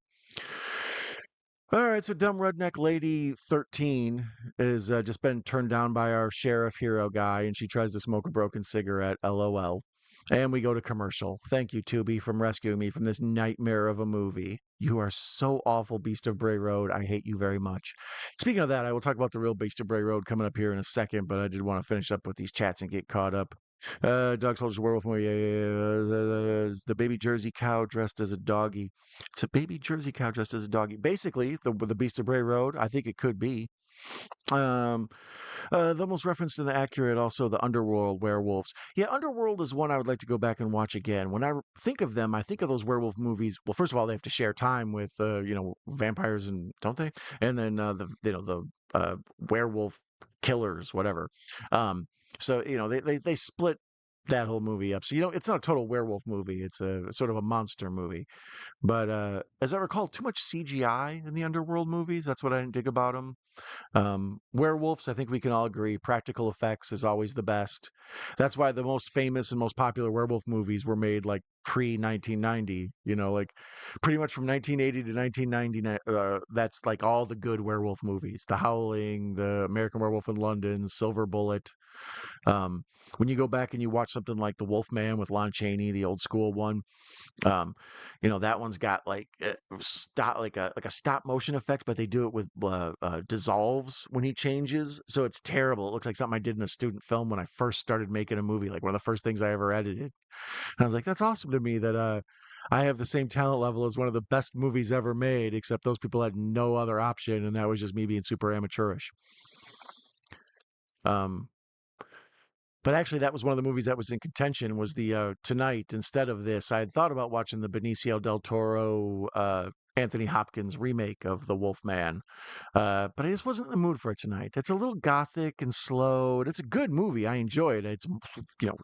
All right, so Dumb Redneck Lady 13 is just been turned down by our sheriff hero guy, and she tries to smoke a broken cigarette. LOL. And we go to commercial. Thank you, Tubi, from rescuing me from this nightmare of a movie. You are so awful, Beast of Bray Road. I hate you very much. Speaking of that, I will talk about the real Beast of Bray Road coming up here in a second, but I did want to finish up with these chats and get caught up. Dog Soldiers Werewolf movie. Yeah, yeah, yeah. The baby Jersey cow dressed as a doggy. It's a baby Jersey cow dressed as a doggy. Basically, the Beast of Bray Road. I think it could be. Um, the most referenced and accurate, also the Underworld werewolves. Yeah, Underworld is one I would like to go back and watch again. When think of them, I think of those werewolf movies. Well, first of all, they have to share time with vampires, and don't they? And then the werewolf killers, whatever. Um, so they split that whole movie up. So it's not a total werewolf movie. It's a sort of a monster movie. But as I recall, too much CGI in the Underworld movies. That's what I didn't dig about them. Werewolves, I think we can all agree, practical effects is always the best. That's why the most famous and most popular werewolf movies were made like pre 1990, like pretty much from 1980 to 1990. That's like all the good werewolf movies: The Howling, The American Werewolf in London, Silver Bullet. Um, when you go back and you watch something like The Wolf Man with Lon Chaney, the old school one, um, that one's got like a stop motion effect, but they do it with dissolves when he changes, so it's terrible. It looks like something I did in a student film when I first started making a movie, like one of the first things I ever edited. And I was like, that's awesome to me that I have the same talent level as one of the best movies ever made, except those people had no other option, and that was just me being super amateurish. Um, But actually, that was one of the movies that was in contention. Was the Tonight instead of this? I had thought about watching the Benicio del Toro, Anthony Hopkins remake of The Wolf Man, but I just wasn't in the mood for it tonight. It's a little gothic and slow, and it's a good movie. I enjoy it. You know,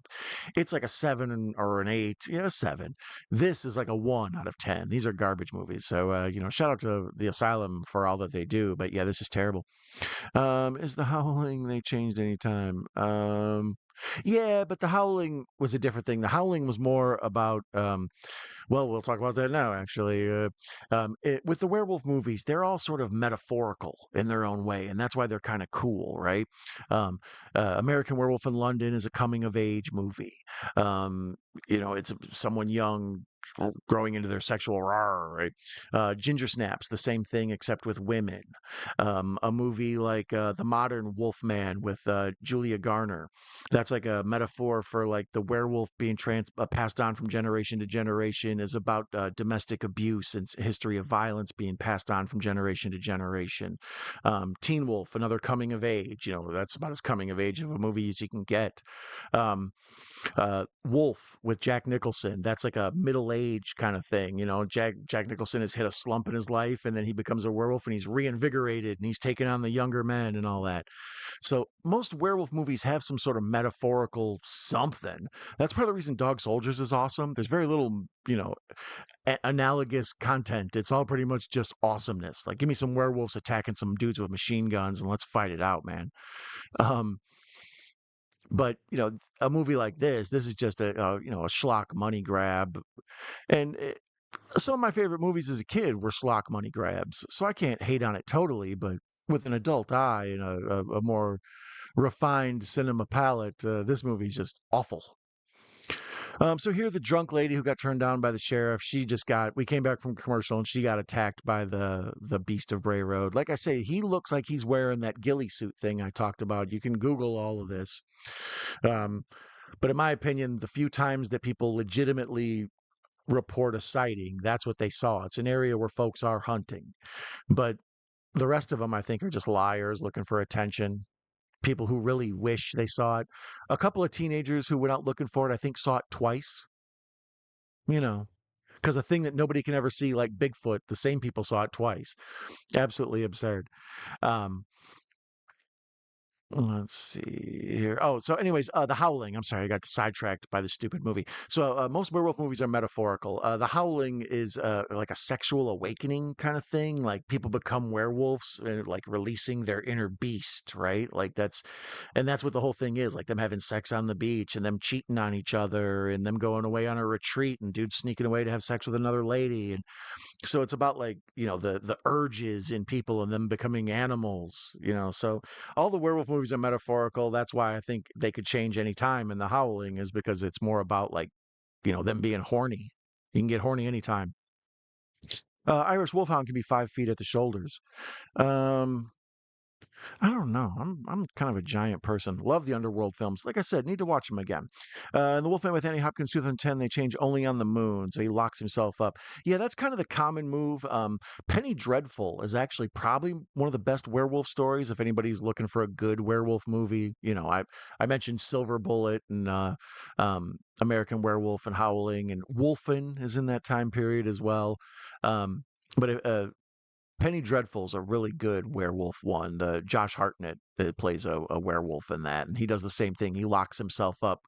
it's like a 7 or an 8, 7. This is like a 1 out of 10. These are garbage movies. So, shout out to the Asylum for all that they do. But yeah, this is terrible. Is the Howling they changed any time? Yeah, but the Howling was a different thing. The Howling was more about well, we'll talk about that now, actually. With the werewolf movies, they're all sort of metaphorical in their own way, and that's why they're kind of cool, right? Um, American Werewolf in London is a coming of age movie. It's someone young growing into their sexual raw, right? Ginger Snaps, the same thing except with women. A movie like The Modern Wolfman with Julia Garner, that's like a metaphor for like the werewolf being passed on from generation to generation, is about domestic abuse and history of violence being passed on from generation to generation. Teen Wolf, another coming of age, that's about as coming of age of a movie as you can get. Um, Wolf with Jack Nicholson. That's like a middle age kind of thing. Jack Nicholson has hit a slump in his life, and then he becomes a werewolf, and he's reinvigorated, and he's taking on the younger men and all that. So most werewolf movies have some sort of metaphorical something. That's part of the reason Dog Soldiers is awesome. There's very little, analogous content. It's all pretty much just awesomeness. Like, give me some werewolves attacking some dudes with machine guns, and let's fight it out, man. Um, but a movie like this is just a schlock money grab. And some of my favorite movies as a kid were schlock money grabs, so I can't hate on it totally. But with an adult eye and a more refined cinema palette, this movie's just awful. So here, the drunk lady who got turned down by the sheriff, we came back from commercial and she got attacked by the Beast of Bray Road. Like I say, he looks like he's wearing that ghillie suit thing I talked about. You can Google all of this. Um, but in my opinion, the few times that people legitimately report a sighting, that's what they saw. It's an area where folks are hunting. But the rest of them, I think, are just liars looking for attention. People who really wish they saw it. A couple of teenagers who went out looking for it, I think, saw it twice. You know, because a thing that nobody can ever see, like Bigfoot, the same people saw it twice. Absolutely absurd. Um, Let's see here. Oh, so anyways, The Howling. I'm sorry, I got sidetracked by the stupid movie. So most werewolf movies are metaphorical. The Howling is like a sexual awakening kind of thing. Like people become werewolves, like releasing their inner beast, right? That's what the whole thing is. Like them having sex on the beach and them cheating on each other and them going away on a retreat and dudes sneaking away to have sex with another lady. And so it's about like the urges in people and them becoming animals. So all the werewolf movies are metaphorical. That's why I think they could change any time. And The Howling is because it's more about like them being horny. You can get horny anytime. Irish Wolfhound can be 5 feet at the shoulders. um I don't know. I'm kind of a giant person. Love the underworld films. Like I said, need to watch them again. And the Wolfman with Annie Hopkins, 2010, they change only on the moon, so he locks himself up. Yeah, that's kind of the common move. Penny Dreadful is actually probably one of the best werewolf stories. If anybody's looking for a good werewolf movie, I mentioned Silver Bullet and American Werewolf and Howling, and Wolfen is in that time period as well. Um, but Penny Dreadful's a really good werewolf one. The Josh Hartnett plays a werewolf in that, and he does the same thing. He locks himself up,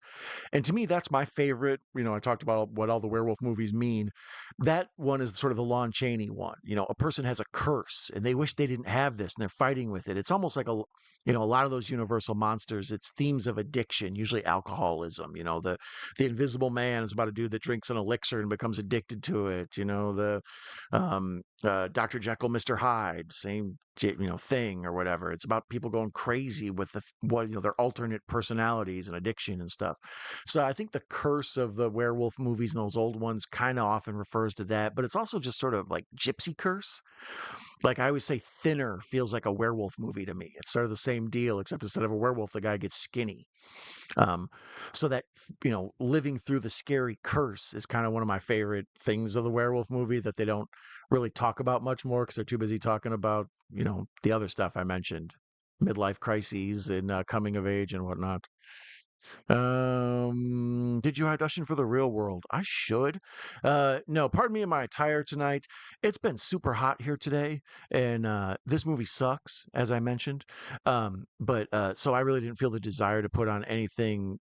and to me, that's my favorite. I talked about what all the werewolf movies mean. That one is sort of the Lon Chaney one. A person has a curse and they wish they didn't have this and they're fighting with it. It's almost like a lot of those universal monsters, it's themes of addiction, usually alcoholism. The Invisible Man is about a dude that drinks an elixir and becomes addicted to it. Dr. Jekyll, Mr. Hyde, same thing or whatever. It's about people going crazy with their alternate personalities and addiction and stuff. So I think the curse of the werewolf movies and those old ones kind of often refers to that, but it's also just sort of like gypsy curse. Like I always say, Thinner feels like a werewolf movie to me. It's sort of the same deal, except instead of a werewolf, the guy gets skinny. Um, so that living through the scary curse is kind of one of my favorite things of the werewolf movie that they don't really talk about much more because they're too busy talking about the other stuff I mentioned, midlife crises and coming of age and whatnot. Did you audition for the real world? I should. No, pardon me in my attire tonight. It's been super hot here today, and this movie sucks, as I mentioned. But so I really didn't feel the desire to put on anything,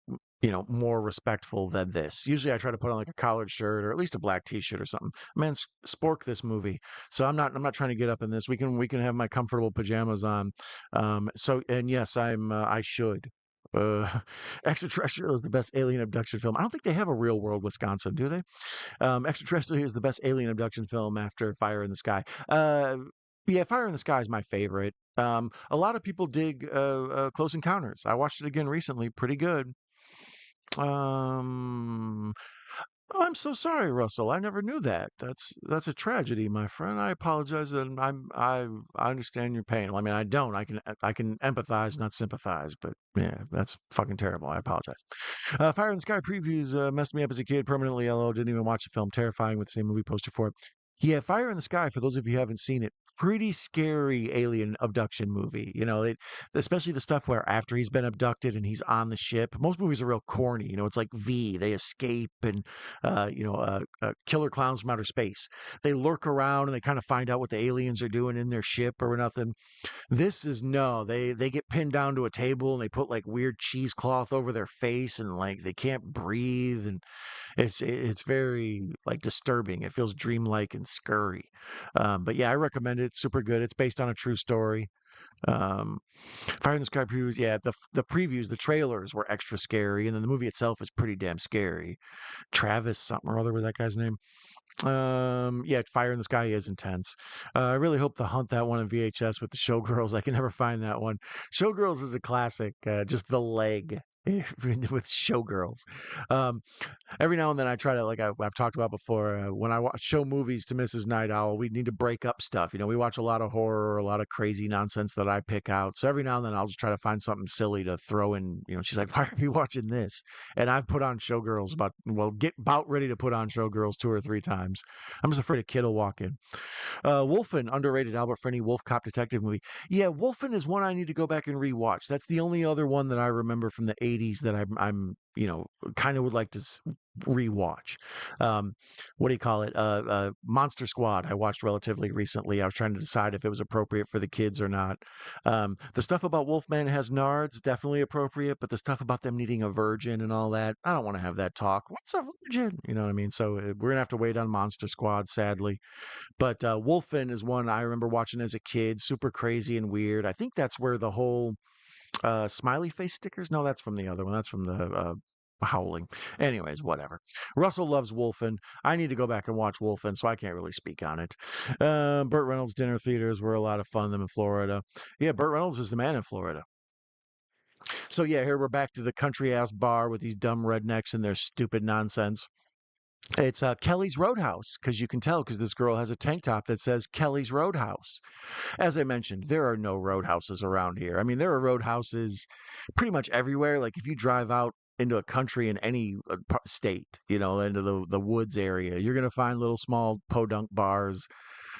more respectful than this. Usually, I try to put on like a collared shirt or at least a black T-shirt or something. Man, spork this movie, so I'm not trying to get up in this. We can have my comfortable pajamas on. And yes, I should. Uh, Extraterrestrial is the best alien abduction film. I don't think they have a real world Wisconsin, do they? Extraterrestrial is the best alien abduction film after Fire in the Sky. Yeah, Fire in the Sky is my favorite. A lot of people dig Close Encounters. I watched it again recently. Pretty good. Um, Oh, I'm so sorry, Russell. I never knew that. That's a tragedy, my friend. I apologize, and I understand your pain. Well, I mean, I don't. I can empathize, not sympathize. But yeah, that's fucking terrible. I apologize. Fire in the Sky previews messed me up as a kid permanently. LO didn't even watch the film. Terrifying with the same movie poster for it. Yeah, Fire in the Sky. For those of you who haven't seen it, pretty scary alien abduction movie. Especially the stuff where after he's been abducted and he's on the ship. Most movies are real corny. It's like V. They escape and killer clowns from outer space. They lurk around and they kind of find out what the aliens are doing in their ship or nothing. This is no. They get pinned down to a table and they put like weird cheesecloth over their face and like they can't breathe, and it's very like disturbing. It feels dreamlike and scurry. But yeah, I recommend it. It's super good. It's based on a true story. Um, Fire in the Sky previews, yeah, the previews, the trailers were extra scary, and then the movie itself is pretty damn scary. Travis something or other was that guy's name. Yeah, Fire in the Sky is intense. I really hope to hunt that one in VHS with the Showgirls. I can never find that one. Showgirls is a classic. Just the leg with Showgirls. Um, every now and then I try to, like I've talked about before, when I show movies to Mrs. Night Owl, we need to break up stuff. We watch a lot of horror, a lot of crazy nonsense that I pick out. So every now and then I'll just try to find something silly to throw in. She's like, "Why are you watching this?" And I've put on Showgirls get about ready to put on Showgirls 2 or 3 times. I'm just afraid a kid will walk in. Wolfen, underrated Albert Finney Wolf Cop detective movie. Yeah, Wolfen is one I need to go back and rewatch. That's the only other one that I remember from the '80s that I'm kind of would like to rewatch. What do you call it? Monster Squad. I watched relatively recently. I was trying to decide if it was appropriate for the kids or not. The stuff about Wolfman has nards definitely appropriate, but the stuff about them needing a virgin and all that, I don't want to have that talk. What's a virgin? You know what I mean? So we're gonna have to wait on Monster Squad, sadly. But Wolfen is one I remember watching as a kid. Super crazy and weird. I think that's where the whole smiley face stickers. No, that's from the other one. That's from the Howling. Anyways, whatever. Russell loves Wolfen. I need to go back and watch Wolfen, so I can't really speak on it. Burt Reynolds dinner theaters were a lot of fun. Them in Florida. Yeah, Burt Reynolds was the man in Florida. So yeah, here we're back to the country ass bar with these dumb rednecks and their stupid nonsense. It's Kelly's Roadhouse, because you can tell because this girl has a tank top that says Kelly's Roadhouse. As I mentioned, there are no roadhouses around here. I mean, there are roadhouses pretty much everywhere. Like if you drive out into a country in any state, into the woods area, you're going to find little small podunk bars.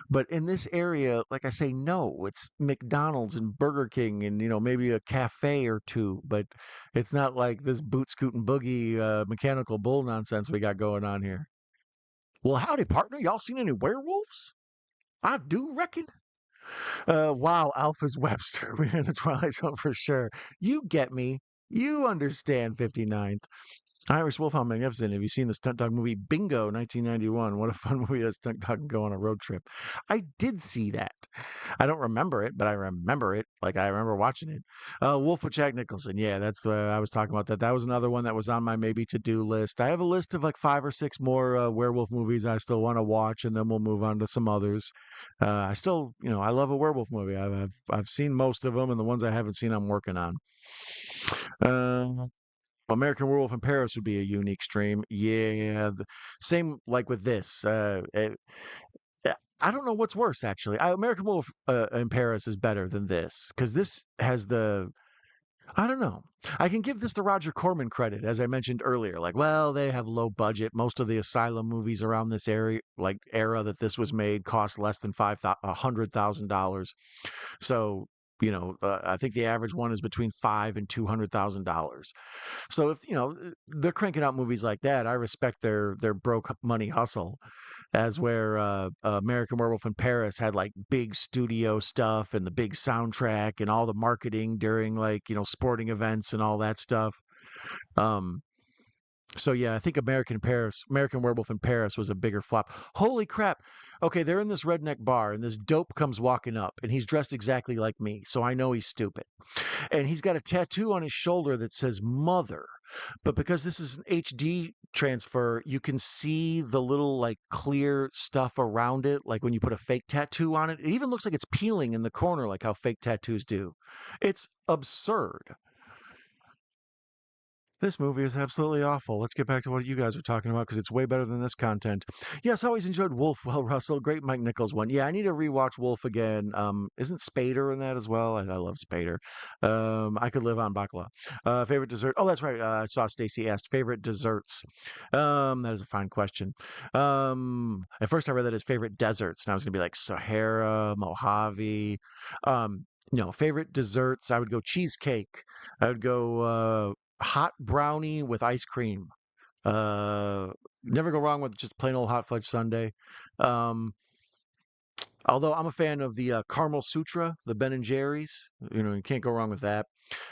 But in this area, like I say, no, it's McDonald's and Burger King and, maybe a cafe or two. But it's not like this boot scooting boogie mechanical bull nonsense we got going on here. Well, howdy, partner. Y'all seen any werewolves? I do reckon. Wow, Alphas Webster. We're in the Twilight Zone for sure. You get me. You understand 59th. Irish Wolfhound Magnificent. Have you seen the stunt dog movie Bingo 1991? What a fun movie that stunt dog can go on a road trip. I did see that. I don't remember it, but I remember it. Like I remember watching it. Wolf with Jack Nicholson. Yeah, that's I was talking about that. That was another one that was on my maybe to-do list. I have a list of like 5 or 6 more werewolf movies I still want to watch, and then we'll move on to some others. I still, I love a werewolf movie. I've seen most of them, and the ones I haven't seen, I'm working on. Uh, American Werewolf in Paris would be a unique stream. Yeah, same like with this. I don't know what's worse actually. American Wolf in Paris is better than this because this has the. I don't know. I can give this to Roger Corman credit, as I mentioned earlier. Like, well, they have low budget. Most of the Asylum movies around this area, like era that this was made, cost less than $100,000. So, I think the average one is between $500,000 and $200,000. So if they're cranking out movies like that, I respect their broke money hustle. As where American Werewolf in Paris had like big studio stuff and the big soundtrack and all the marketing during like sporting events and all that stuff. Um, so yeah, I think American Werewolf in Paris was a bigger flop. Holy crap! Okay, they're in this redneck bar and this dope comes walking up and he's dressed exactly like me, so I know he's stupid. And he's got a tattoo on his shoulder that says mother. But because this is an HD transfer, you can see the little like clear stuff around it, like when you put a fake tattoo on it. It even looks like it's peeling in the corner, like how fake tattoos do. It's absurd. This movie is absolutely awful. Let's get back to what you guys are talking about because it's way better than this content. Yes, I always enjoyed Wolf. Well, Russell, great Mike Nichols one. Yeah, I need to rewatch Wolf again. Isn't Spader in that as well? I love Spader. I could live on baklava. Favorite dessert? Oh, that's right. I saw Stacy asked favorite desserts. That is a fine question. At first I read that as favorite deserts, and I was gonna be like Sahara, Mojave. Favorite desserts. I would go cheesecake. I would go hot brownie with ice cream. Uh, Never go wrong with just plain old hot fudge sundae. Um, Although I'm a fan of the caramel sutra, the Ben and Jerry's. You can't go wrong with that.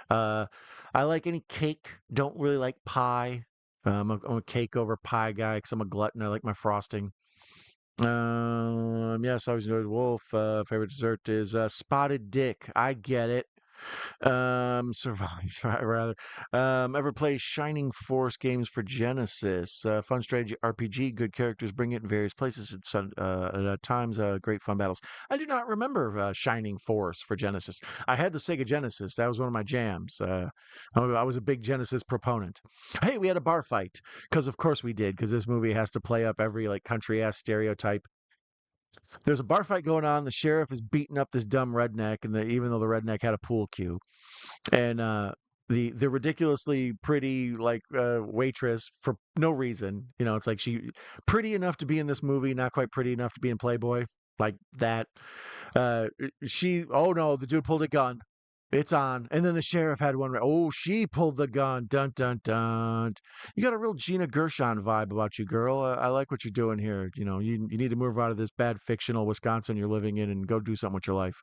Uh, I like any cake. Don't really like pie. I'm a cake over pie guy because I'm a glutton. I like my frosting. Yes, I always enjoyed Wolf. Favorite dessert is spotted dick. I get it. Survive rather. Ever play Shining Force games for Genesis? Fun strategy RPG, good characters, bring it in various places. It's at times great fun battles. I do not remember Shining Force for Genesis. I had the Sega Genesis. That was one of my jams. I was a big Genesis proponent. Hey, we had a bar fight because of course we did because this movie has to play up every like country ass stereotype. There's a bar fight going on. The sheriff is beating up this dumb redneck, and even though the redneck had a pool cue, and the ridiculously pretty like waitress for no reason, it's like she pretty enough to be in this movie, not quite pretty enough to be in Playboy, like that. She oh no, the dude pulled a gun. It's on. And then the sheriff had one. Oh, she pulled the gun. Dun, dun, dun. You got a real Gina Gershon vibe about you, girl. I like what you're doing here. You need to move out of this bad fictional Wisconsin you're living in and go do something with your life.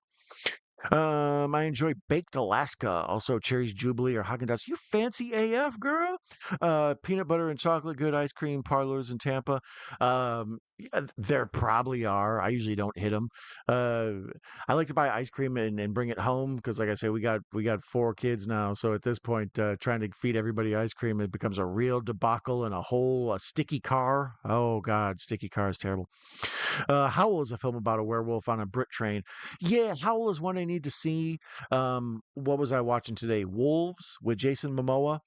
I enjoy baked Alaska, also Cherry's Jubilee or Haagen-Dazs. You fancy AF, girl. Peanut butter and chocolate, good ice cream parlors in Tampa. Yeah, there probably are. I usually don't hit them. Uh, I like to buy ice cream and bring it home because, like I say, we got 4 kids now. So at this point, trying to feed everybody ice cream, it becomes a real debacle and a sticky car. Oh God, sticky car is terrible. Howl is a film about a werewolf on a Brit train. Yeah, Howl is one I need to see. What was I watching today? Wolves with Jason Momoa.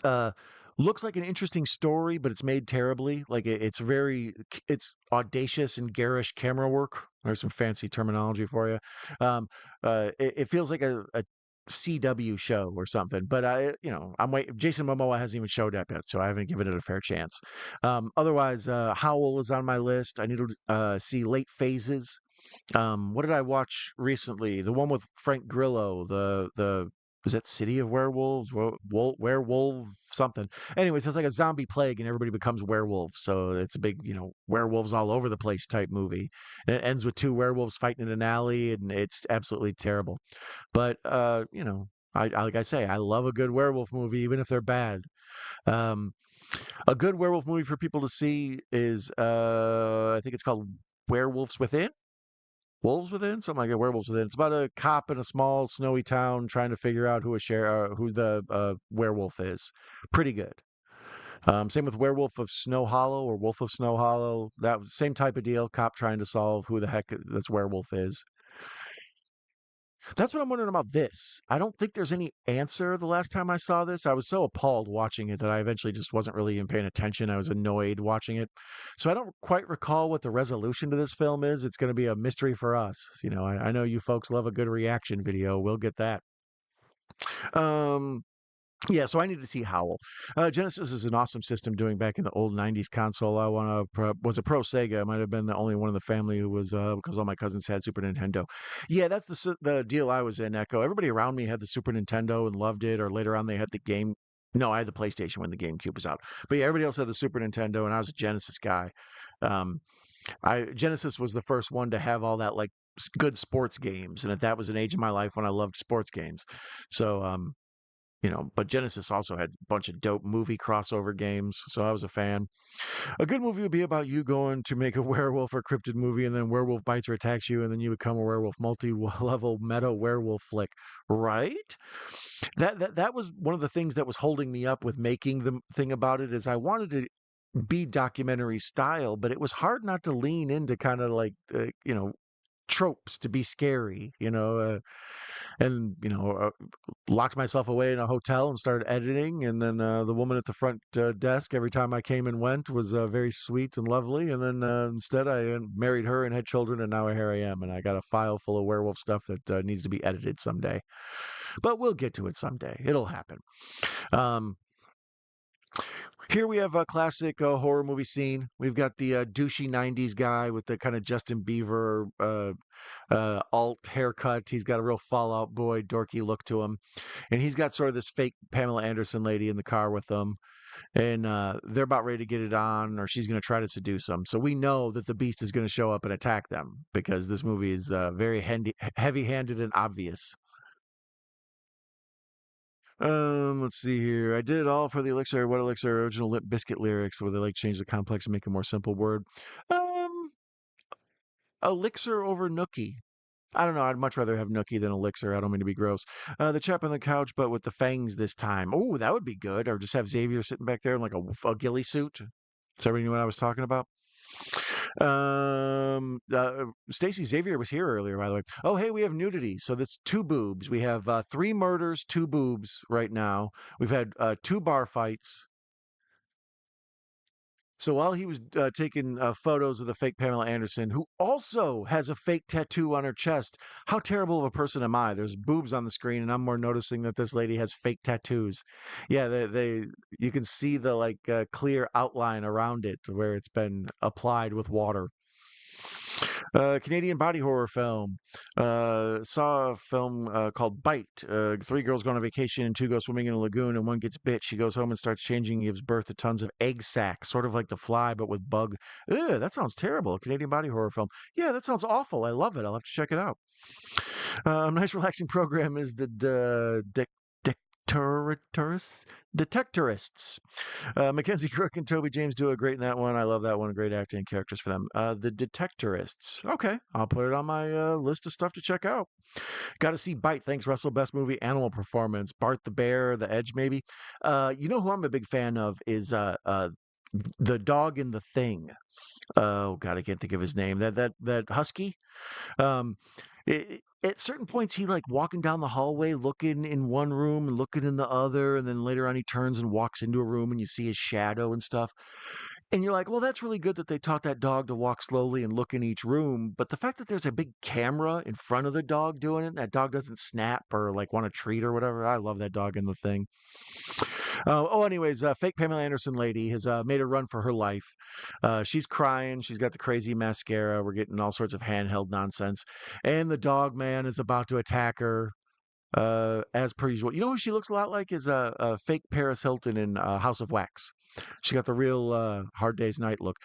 Uh, looks like an interesting story, but it's made terribly. Like it's audacious and garish camera work. There's some fancy terminology for you. It feels like a CW show or something. But I'm waiting. Jason Momoa hasn't even showed up yet, so I haven't given it a fair chance. Otherwise, Howl is on my list. I need to see Late Phases. What did I watch recently? The one with Frank Grillo, the was that City of Werewolves, Werewolf something. Anyways, it's like a zombie plague and everybody becomes werewolves. So it's a big, werewolves all over the place type movie. And it ends with two werewolves fighting in an alley, and it's absolutely terrible. But like I say, I love a good werewolf movie, even if they're bad. Um, a good werewolf movie for people to see is I think it's called Werewolves Within. Wolves Within, something like that. Werewolves Within. It's about a cop in a small snowy town trying to figure out who the werewolf is. Pretty good. Same with Werewolf of Snow Hollow or Wolf of Snow Hollow. That same type of deal. Cop trying to solve who the heck this werewolf is. That's what I'm wondering about this. I don't think there's any answer. The last time I saw this, I was so appalled watching it that I eventually just wasn't really even paying attention. I was annoyed watching it. So I don't quite recall what the resolution to this film is. It's going to be a mystery for us. I know you folks love a good reaction video. We'll get that. Um, yeah, so I need to see Howl. Genesis is an awesome system doing back in the old '90s console. Was a pro Sega. I might have been the only one in the family who was because all my cousins had Super Nintendo. Yeah, that's the deal I was in. Echo. Everybody around me had the Super Nintendo and loved it. Or later on, they had the game. No, I had the PlayStation when the GameCube was out. But yeah, everybody else had the Super Nintendo, and I was a Genesis guy. Um, I Genesis was the first one to have all that like good sports games, and that was an age in my life when I loved sports games. So but Genesis also had a bunch of dope movie crossover games, so I was a fan. A good movie would be about you going to make a werewolf or cryptid movie, and then werewolf bites or attacks you, and then you become a werewolf, multi-level meta werewolf flick, right? That was one of the things that was holding me up with making the thing about it is I wanted to be documentary style, but it was hard not to lean into kind of like tropes to be scary, and locked myself away in a hotel and started editing. And then the woman at the front desk, every time I came and went, was very sweet and lovely. And then instead, I married her and had children, and now here I am. And I got a file full of werewolf stuff that needs to be edited someday. But we'll get to it someday. It'll happen. Um, Here we have a classic horror movie scene. We've got the douchey '90s guy with the kind of Justin Bieber alt haircut. He's got a real Fallout Boy dorky look to him, and he's got sort of this fake Pamela Anderson lady in the car with him, and they're about ready to get it on, or she's going to try to seduce them. So we know that the Beast is going to show up and attack them because this movie is very heavy-handed and obvious. Let's see here. I did it all for the Elixir. What Elixir original Lip Biscuit lyrics, where they like change the complex and make a more simple word. Um, Elixir over Nookie. I don't know. I'd much rather have Nookie than Elixir. I don't mean to be gross. The chap on the couch, but with the fangs this time. Oh, that would be good. Or just have Xavier sitting back there in like a ghillie suit. Does everybody know what I was talking about? Stacy Xavier was here earlier, by the way. Oh, hey, we have nudity. So that's two boobs. We have three murders, two boobs right now. We've had two bar fights. So while he was taking photos of the fake Pamela Anderson, who also has a fake tattoo on her chest, how terrible of a person am I? There's boobs on the screen, and I'm more noticing that this lady has fake tattoos. Yeah, you can see the like clear outline around it where it's been applied with water. Canadian body horror film. Saw a film called Bite. Three girls go on a vacation and two go swimming in a lagoon, and one gets bit. She goes home and starts changing, gives birth to tons of egg sacs, sort of like The Fly, but with bug. Ugh, that sounds terrible. A Canadian body horror film. Yeah, that sounds awful. I love it. I'll have to check it out. A nice relaxing program is the Detectorists. Mackenzie Crook and Toby James do it great in that one. I love that one. Great acting and characters for them. The Detectorists. Okay, I'll put it on my list of stuff to check out. Got to see Bite. Thanks, Russell. Best movie, animal performance. Bart the Bear, The Edge, maybe. You know who I'm a big fan of is the dog in The Thing. Oh God, I can't think of his name. That husky. Um, At certain points, he like walking down the hallway, looking in one room and looking in the other, and then later on he turns and walks into a room, and you see his shadow and stuff. And you're like, well, that's really good that they taught that dog to walk slowly and look in each room. But the fact that there's a big camera in front of the dog doing it, and that dog doesn't snap or like want a treat or whatever. I love that dog in the thing. Anyways, fake Pamela Anderson lady has made a run for her life. She's crying. She's got the crazy mascara. We're getting all sorts of handheld nonsense. And the dog man is about to attack her. As per usual. You know who she looks a lot like is a fake Paris Hilton in House of Wax. She got the real Hard Day's Night look.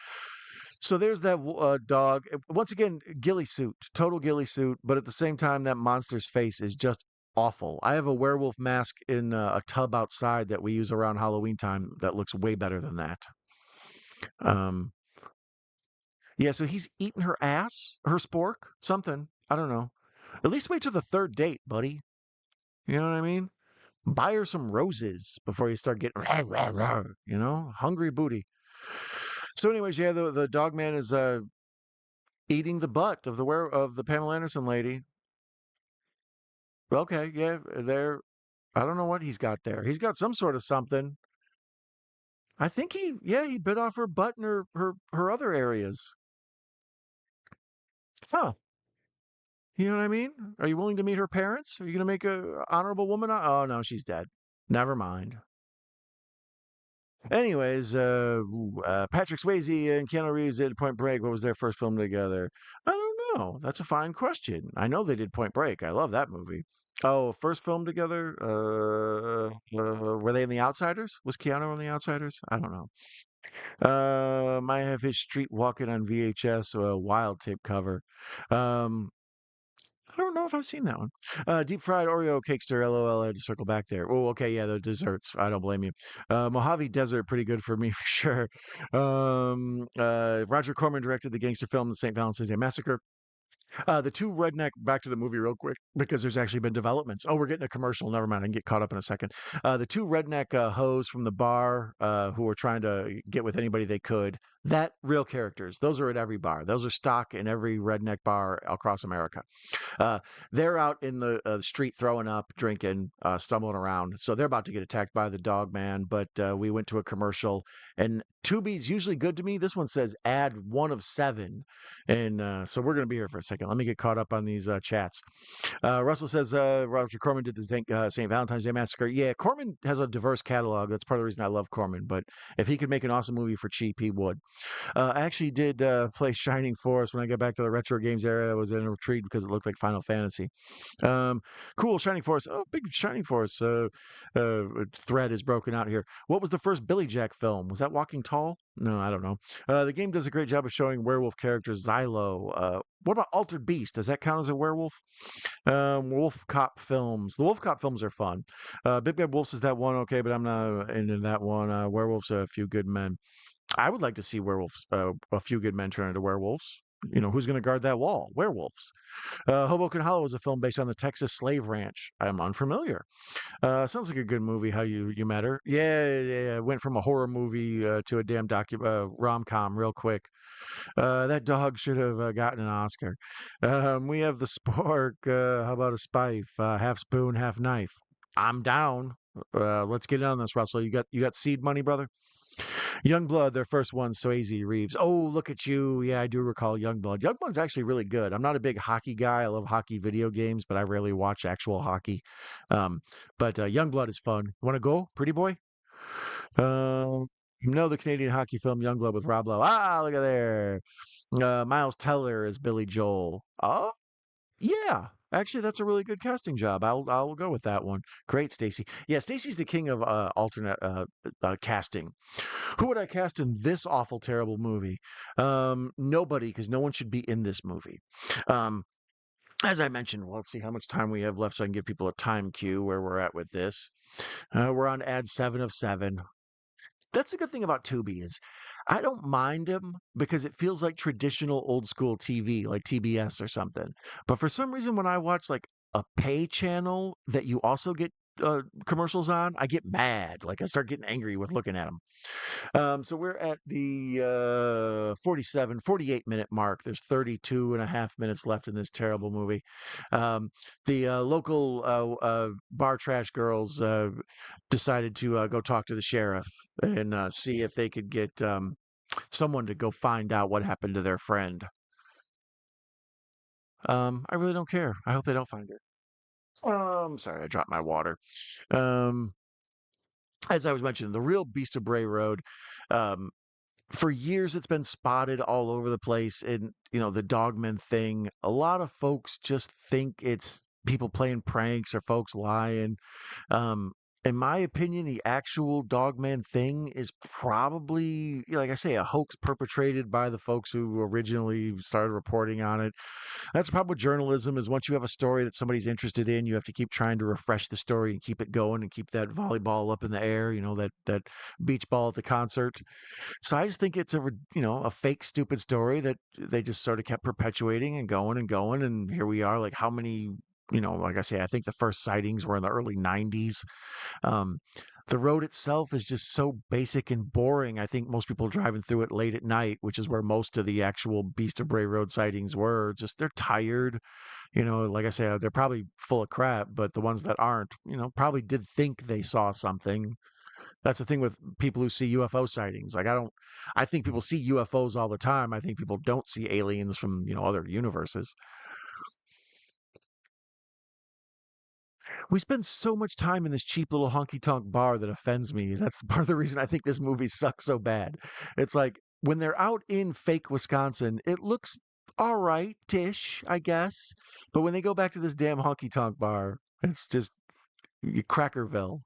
So there's that dog. Once again, ghillie suit, total ghillie suit. But at the same time, that monster's face is just awful. I have a werewolf mask in a tub outside that we use around Halloween time that looks way better than that. Um, yeah, so he's eating her ass, her spork, something. I don't know. At least wait till the third date, buddy. You know what I mean? Buy her some roses before you start getting, rah, rah, rah, hungry booty. So, anyways, yeah, the dog man is eating the butt of the Pamela Anderson lady. Okay, yeah, there. I don't know what he's got there. He's got some sort of something. I think he bit off her butt and her other areas. Huh. You know what I mean? Are you willing to meet her parents? Are you going to make a honorable woman? Oh no, she's dead. Never mind. Anyways, Patrick Swayze and Keanu Reeves did Point Break. What was their first film together? I don't know. That's a fine question. I know they did Point Break. I love that movie. Oh, first film together? Were they in The Outsiders? Was Keanu in The Outsiders? I don't know. I have his Street Walking on VHS, a wild tape cover. Um, I don't know if I've seen that one. Deep fried Oreo cakester, LOL. I had to circle back there. Oh, okay, yeah, the desserts. I don't blame you. Mojave Desert, pretty good for me for sure. Roger Corman directed the gangster film, The St. Valentine's Day Massacre. The two redneck, back to the movie real quick, because there's actually been developments. Oh, we're getting a commercial. Never mind. I can get caught up in a second. The two redneck hoes from the bar who were trying to get with anybody they could. That real characters. Those are at every bar. Those are stock in every redneck bar across America. Uh, they're out in the street throwing up, drinking, stumbling around. So they're about to get attacked by the dog man. But we went to a commercial, and Tubi's usually good to me. This one says add 1 of 7. And so we're going to be here for a second. Let me get caught up on these chats. Russell says Roger Corman did the St. Valentine's Day Massacre. Yeah, Corman has a diverse catalog. That's part of the reason I love Corman. But if he could make an awesome movie for cheap, he would. I actually did play Shining Force when I got back to the retro games era. I was in a retreat because it looked like Final Fantasy. Cool, Shining Force. Oh, big Shining Force thread is broken out here. What was the first Billy Jack film? Was that Walking Tall? No, I don't know. The game does a great job of showing werewolf characters. Xylo. What about Altered Beast? Does that count as a werewolf? Wolf Cop films. The Wolf Cop films are fun. Big Bad Wolves is that one, okay, but I'm not into that one. Werewolves, A Few Good Men. I would like to see werewolves, A Few Good Men turn into werewolves. Who's going to guard that wall? Werewolves. Hoboken Hollow is a film based on the Texas slave ranch. I'm unfamiliar. Sounds like a good movie. How you met her? Yeah. Went from a horror movie to a damn rom-com real quick. That dog should have gotten an Oscar. We have the spork. How about a spife? Half spoon, half knife. I'm down. Let's get in on this, Russell. You got seed money, brother? Youngblood, their first one, Swayze Reeves. Oh, look at you. Yeah, I do recall Youngblood. Youngblood's actually really good. I'm not a big hockey guy. I love hockey video games, but I rarely watch actual hockey. But Youngblood is fun. Want to go, pretty boy? The Canadian hockey film Youngblood with Rob Lowe. Ah, look at there. Miles Teller is Billy Joel. Oh, yeah. Actually, that's a really good casting job. I'll go with that one. Great, Stacy. Yeah, Stacy's the king of alternate casting. Who would I cast in this awful, terrible movie? Nobody, because no one should be in this movie. As I mentioned, well, let's see how much time we have left so I can give people a time cue where we're at with this. We're on ad 7 of 7. That's the good thing about Tubi is I don't mind him because it feels like traditional old school TV, like TBS or something. But for some reason, when I watch like a pay channel that you also get commercials on, I get mad. Like I start getting angry with looking at them. So we're at the 48-minute mark. There's 32 and a half minutes left in this terrible movie. Um, the local bar trash girls decided to go talk to the sheriff and see if they could get someone to go find out what happened to their friend. I really don't care. I hope they don't find her. Sorry, I dropped my water. Um, as I was mentioning, the real Beast of Bray Road. Um, for years it's been spotted all over the place in the dogman thing. A lot of folks just think it's people playing pranks or folks lying. um in my opinion, the actual dogman thing is probably, like I say, a hoax perpetrated by the folks who originally started reporting on it. That's the problem with journalism, is once you have a story that somebody's interested in, you have to keep trying to refresh the story and keep it going and keep that volleyball up in the air, that beach ball at the concert. So I just think it's a fake, stupid story that they just sort of kept perpetuating and going and going. And here we are, like how many, like I say, I think the first sightings were in the early 90s. Um, the road itself is just so basic and boring. I think most people driving through it late at night, which is where most of the actual Beast of Bray Road sightings were, just they're tired. Like I say, they're probably full of crap, but the ones that aren't, probably did think they saw something. That's the thing with people who see UFO sightings. Like I think people see UFOs all the time. I think people don't see aliens from, other universes. We spend so much time in this cheap little honky tonk bar that offends me. That's part of the reason I think this movie sucks so bad. It's like when they're out in fake Wisconsin, it looks all right-ish, I guess. But when they go back to this damn honky tonk bar, it's just Crackerville.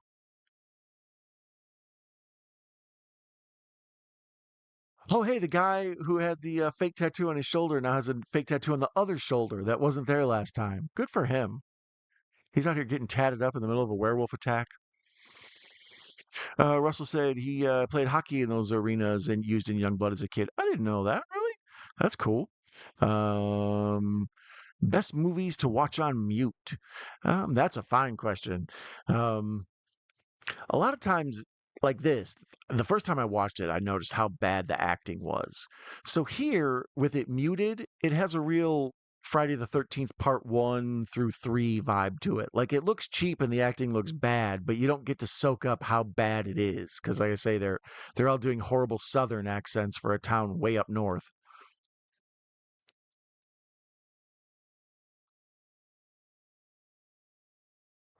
Oh, hey, the guy who had the fake tattoo on his shoulder now has a fake tattoo on the other shoulder that wasn't there last time. Good for him. He's out here getting tatted up in the middle of a werewolf attack. Russell said he played hockey in those arenas and used in Youngblood as a kid. I didn't know that. Really? That's cool. Um, best movies to watch on mute. That's a fine question. Um, a lot of times, like this, the first time I watched it, I noticed how bad the acting was. So here, with it muted, it has a real Friday the 13th part 1 through 3 vibe to it. Like it looks cheap and the acting looks bad, but you don't get to soak up how bad it is because like I say, they're all doing horrible southern accents for a town way up north.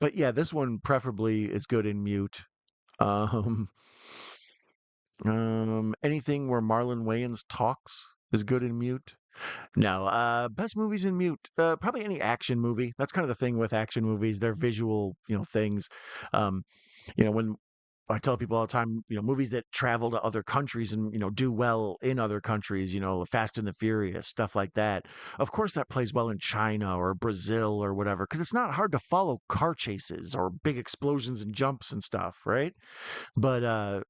But yeah, this one preferably is good in mute. Um anything where Marlon Wayans talks is good in mute. No, best movies in mute. Probably any action movie. That's kind of the thing with action movies. They're visual, things. Um, when I tell people all the time, movies that travel to other countries and, do well in other countries, Fast and the Furious, stuff like that. Of course, that plays well in China or Brazil or whatever, because it's not hard to follow car chases or big explosions and jumps and stuff, right? But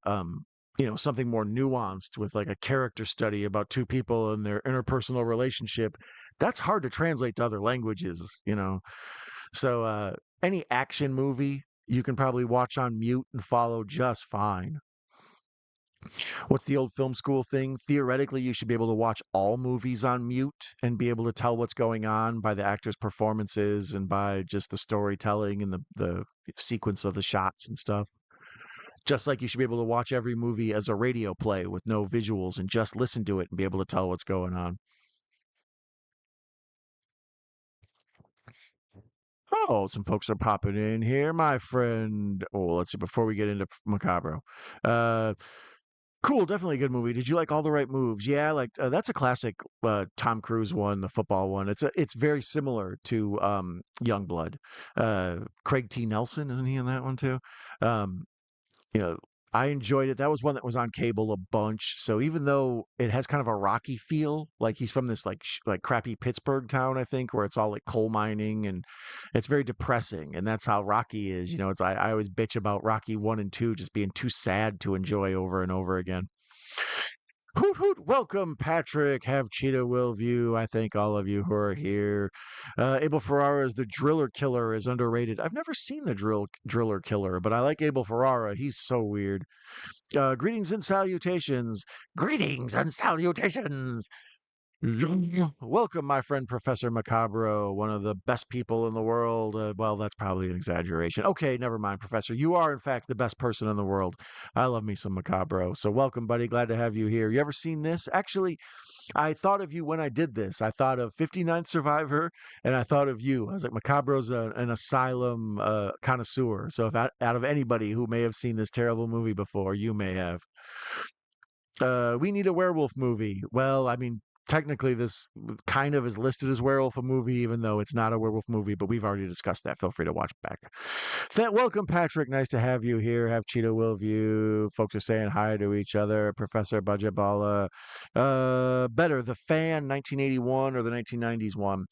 something more nuanced with like a character study about two people and their interpersonal relationship, that's hard to translate to other languages. So any action movie you can probably watch on mute and follow just fine. What's the old film school thing? Theoretically, you should be able to watch all movies on mute and be able to tell what's going on by the actors' performances and by just the storytelling and the sequence of the shots and stuff. Just like you should be able to watch every movie as a radio play with no visuals and just listen to it and be able to tell what's going on. Oh, some folks are popping in here, my friend. Oh, let's see. Before we get into Macabro, uh, cool, definitely a good movie. Did you like All the Right Moves? Yeah, like that's a classic Tom Cruise one, the football one. It's very similar to Youngblood. Craig T. Nelson, isn't he in that one too? Um, you know, I enjoyed it. That was one that was on cable a bunch. So even though it has kind of a rocky feel, like he's from this like crappy Pittsburgh town, I think, where it's all like coal mining and it's very depressing. And that's how Rocky is. It's I always bitch about Rocky 1 and 2 just being too sad to enjoy over and over again. Hoot hoot! Welcome, Patrick. Have Cheetah will view. I thank all of you who are here. Abel Ferrara's The Driller Killer is underrated. I've never seen the Driller Killer, but I like Abel Ferrara. He's so weird. Greetings and salutations. Greetings and salutations. Welcome, my friend Professor Macabro, one of the best people in the world. Well, that's probably an exaggeration. Okay, never mind, Professor. You are, in fact, the best person in the world. I love me some Macabro. So, welcome, buddy. Glad to have you here. You ever seen this? Actually, I thought of you when I did this. I thought of 59th Survivor, and I thought of you. I was like, Macabro's an Asylum connoisseur. So, if out of anybody who may have seen this terrible movie before, you may have. We need a werewolf movie. Well, I mean, technically, this kind of is listed as werewolf a movie, even though it's not a werewolf movie. But we've already discussed that. Feel free to watch back. Welcome, Patrick. Nice to have you here. Have Cheetah will view. Folks are saying hi to each other. Professor Bajabala. Better the fan 1981 or the 1990s one.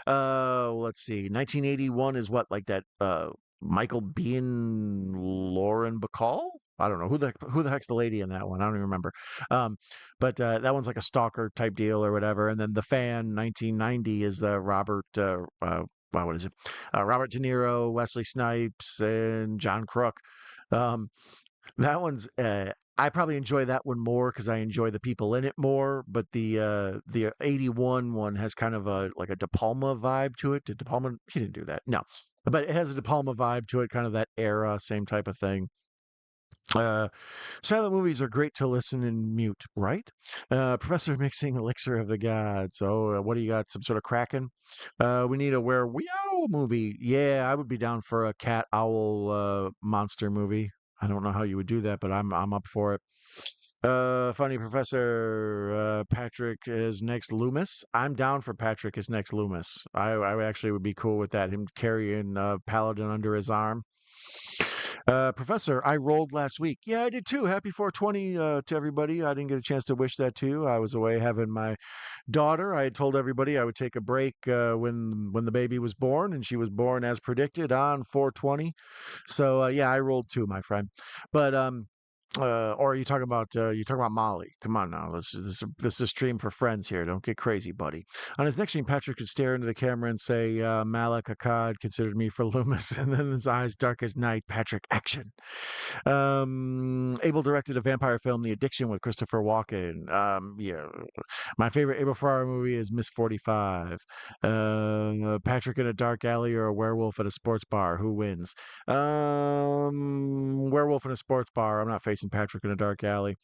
Let's see. 1981 is what, like that. Michael Bean Lauren Bacall. I don't know who the heck's the lady in that one. I don't even remember. Um, but that one's like a stalker type deal or whatever. And then the fan 1990 is the Robert. What is it? Robert De Niro, Wesley Snipes, and John Crook. Um, that one's. I probably enjoy that one more because I enjoy the people in it more. But the 81 one has kind of a like a De Palma vibe to it. Did De Palma? He didn't do that. No, but it has a De Palma vibe to it, kind of that era, same type of thing. Uh, Silent movies are great to listen in mute, right? Professor mixing elixir of the gods. So, what do you got? Some sort of kraken? We need a where we owl movie. Yeah, I would be down for a cat owl monster movie. I don't know how you would do that, but I'm up for it. Funny Professor Patrick is next Loomis. I'm down for Patrick as next Loomis. I actually would be cool with that. Him carrying Paladin under his arm. Professor, I rolled last week. Yeah, I did too. Happy 420 to everybody. I didn't get a chance to wish that to you. I was away having my daughter. I had told everybody I would take a break when the baby was born, and she was born as predicted on 420. So yeah, I rolled too, my friend. But or are you talking about Molly? Come on now, this is a stream for friends here. Don't get crazy, buddy. On his next stream, Patrick could stare into the camera and say, "Malak Akkad considered me for Loomis," and then his eyes dark as night. Patrick, action. Abel directed a vampire film, The Addiction, with Christopher Walken. Yeah, my favorite Abel Ferrara movie is Miss 45. Patrick in a dark alley or a werewolf at a sports bar. Who wins? Werewolf in a sports bar. I'm not facing Patrick in a dark alley.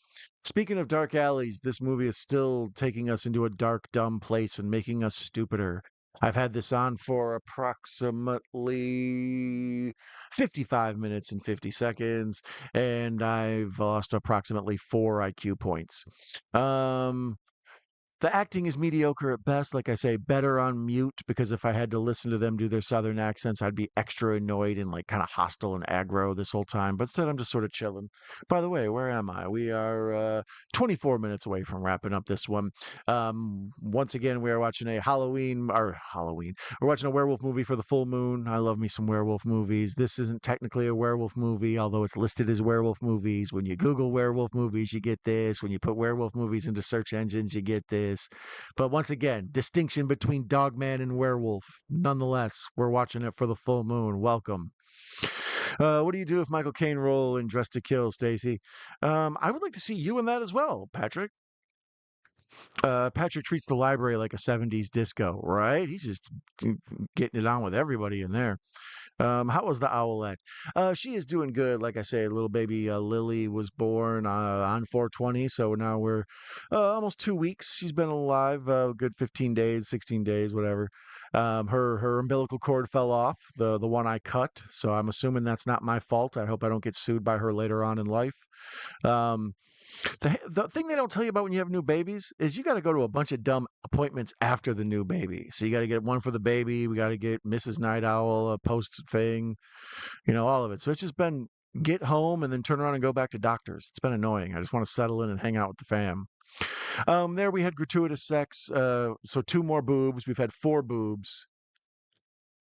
Speaking of dark alleys, this movie is still taking us into a dark, dumb place and making us stupider. I've had this on for approximately 55 minutes and 50 seconds, and I've lost approximately 4 IQ points. Um, the acting is mediocre at best. Like I say, better on mute because if I had to listen to them do their southern accents, I'd be extra annoyed and like kind of hostile and aggro this whole time. But instead, I'm just sort of chilling. By the way, where am I? We are 24 minutes away from wrapping up this one. Once again, we are watching a Halloween. We're watching a werewolf movie for the full moon. I love me some werewolf movies. This isn't technically a werewolf movie, although it's listed as werewolf movies. When you Google werewolf movies, you get this. When you put werewolf movies into search engines, you get this. But once again, distinction between Dogman and Werewolf. Nonetheless, we're watching it for the full moon. Welcome. What do you do if Michael Caine role in Dress to Kill, Stacy? I would like to see you in that as well, Patrick. Patrick treats the library like a 70s disco, right? He's just getting it on with everybody in there. How was the owlette? She is doing good. Like I say, little baby Lily was born on 420, so now we're almost 2 weeks. She's been alive a good 15 days, 16 days, whatever. Her umbilical cord fell off, the one I cut, so I'm assuming that's not my fault. I hope I don't get sued by her later on in life. Um, the thing they don't tell you about when you have new babies is you got to go to a bunch of dumb appointments after the new baby. So you got to get one for the baby. We got to get Mrs. Night Owl a post thing, all of it. So it's just been get home and then turn around and go back to doctors. It's been annoying. I just want to settle in and hang out with the fam. There we had gratuitous sex. So 2 more boobs. We've had 4 boobs.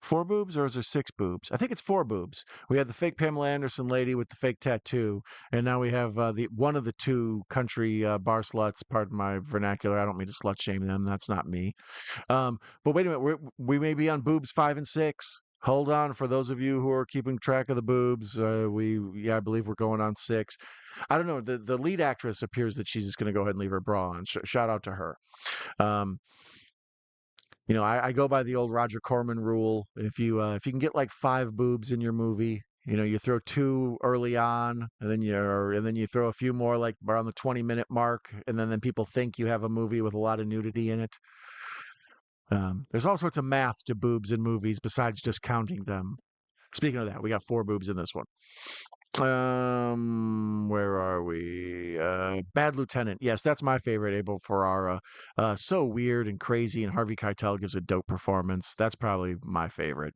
Four boobs or is there six boobs? I think it's four boobs. We had the fake Pamela Anderson lady with the fake tattoo, and now we have the one of the two country bar sluts. Pardon my vernacular. I don't mean to slut shame them. That's not me. But wait a minute. We may be on boobs 5 and 6. Hold on, for those of you who are keeping track of the boobs, I believe we're going on 6. I don't know. The lead actress appears that she's just going to go ahead and leave her bra on. Shout out to her. Um, I go by the old Roger Corman rule. If you can get like 5 boobs in your movie, you throw 2 early on, and then you throw a few more like around the 20-minute mark, and then people think you have a movie with a lot of nudity in it. There's all sorts of math to boobs in movies besides just counting them. Speaking of that, we got 4 boobs in this one. Where are we? Bad Lieutenant. Yes, that's my favorite. Abel Ferrara. So weird and crazy, and Harvey Keitel gives a dope performance. That's probably my favorite.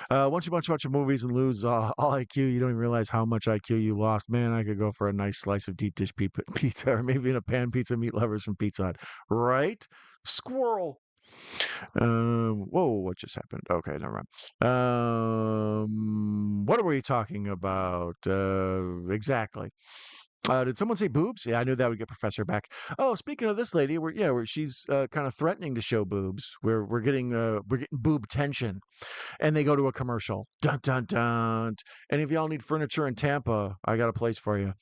Once you bunch of movies and lose all IQ, you don't even realize how much IQ you lost. Man, I could go for a nice slice of deep dish pizza, or maybe in a pan pizza, meat lovers from Pizza Hut. Right? Squirrel. Whoa, what just happened? Okay, never mind. What were we talking about? Exactly. Did someone say boobs? Yeah, I knew that would get Professor back. Oh, speaking of this lady, she's kind of threatening to show boobs. We're getting boob tension, and they go to a commercial. Dun dun dun. And if y'all need furniture in Tampa, I got a place for you.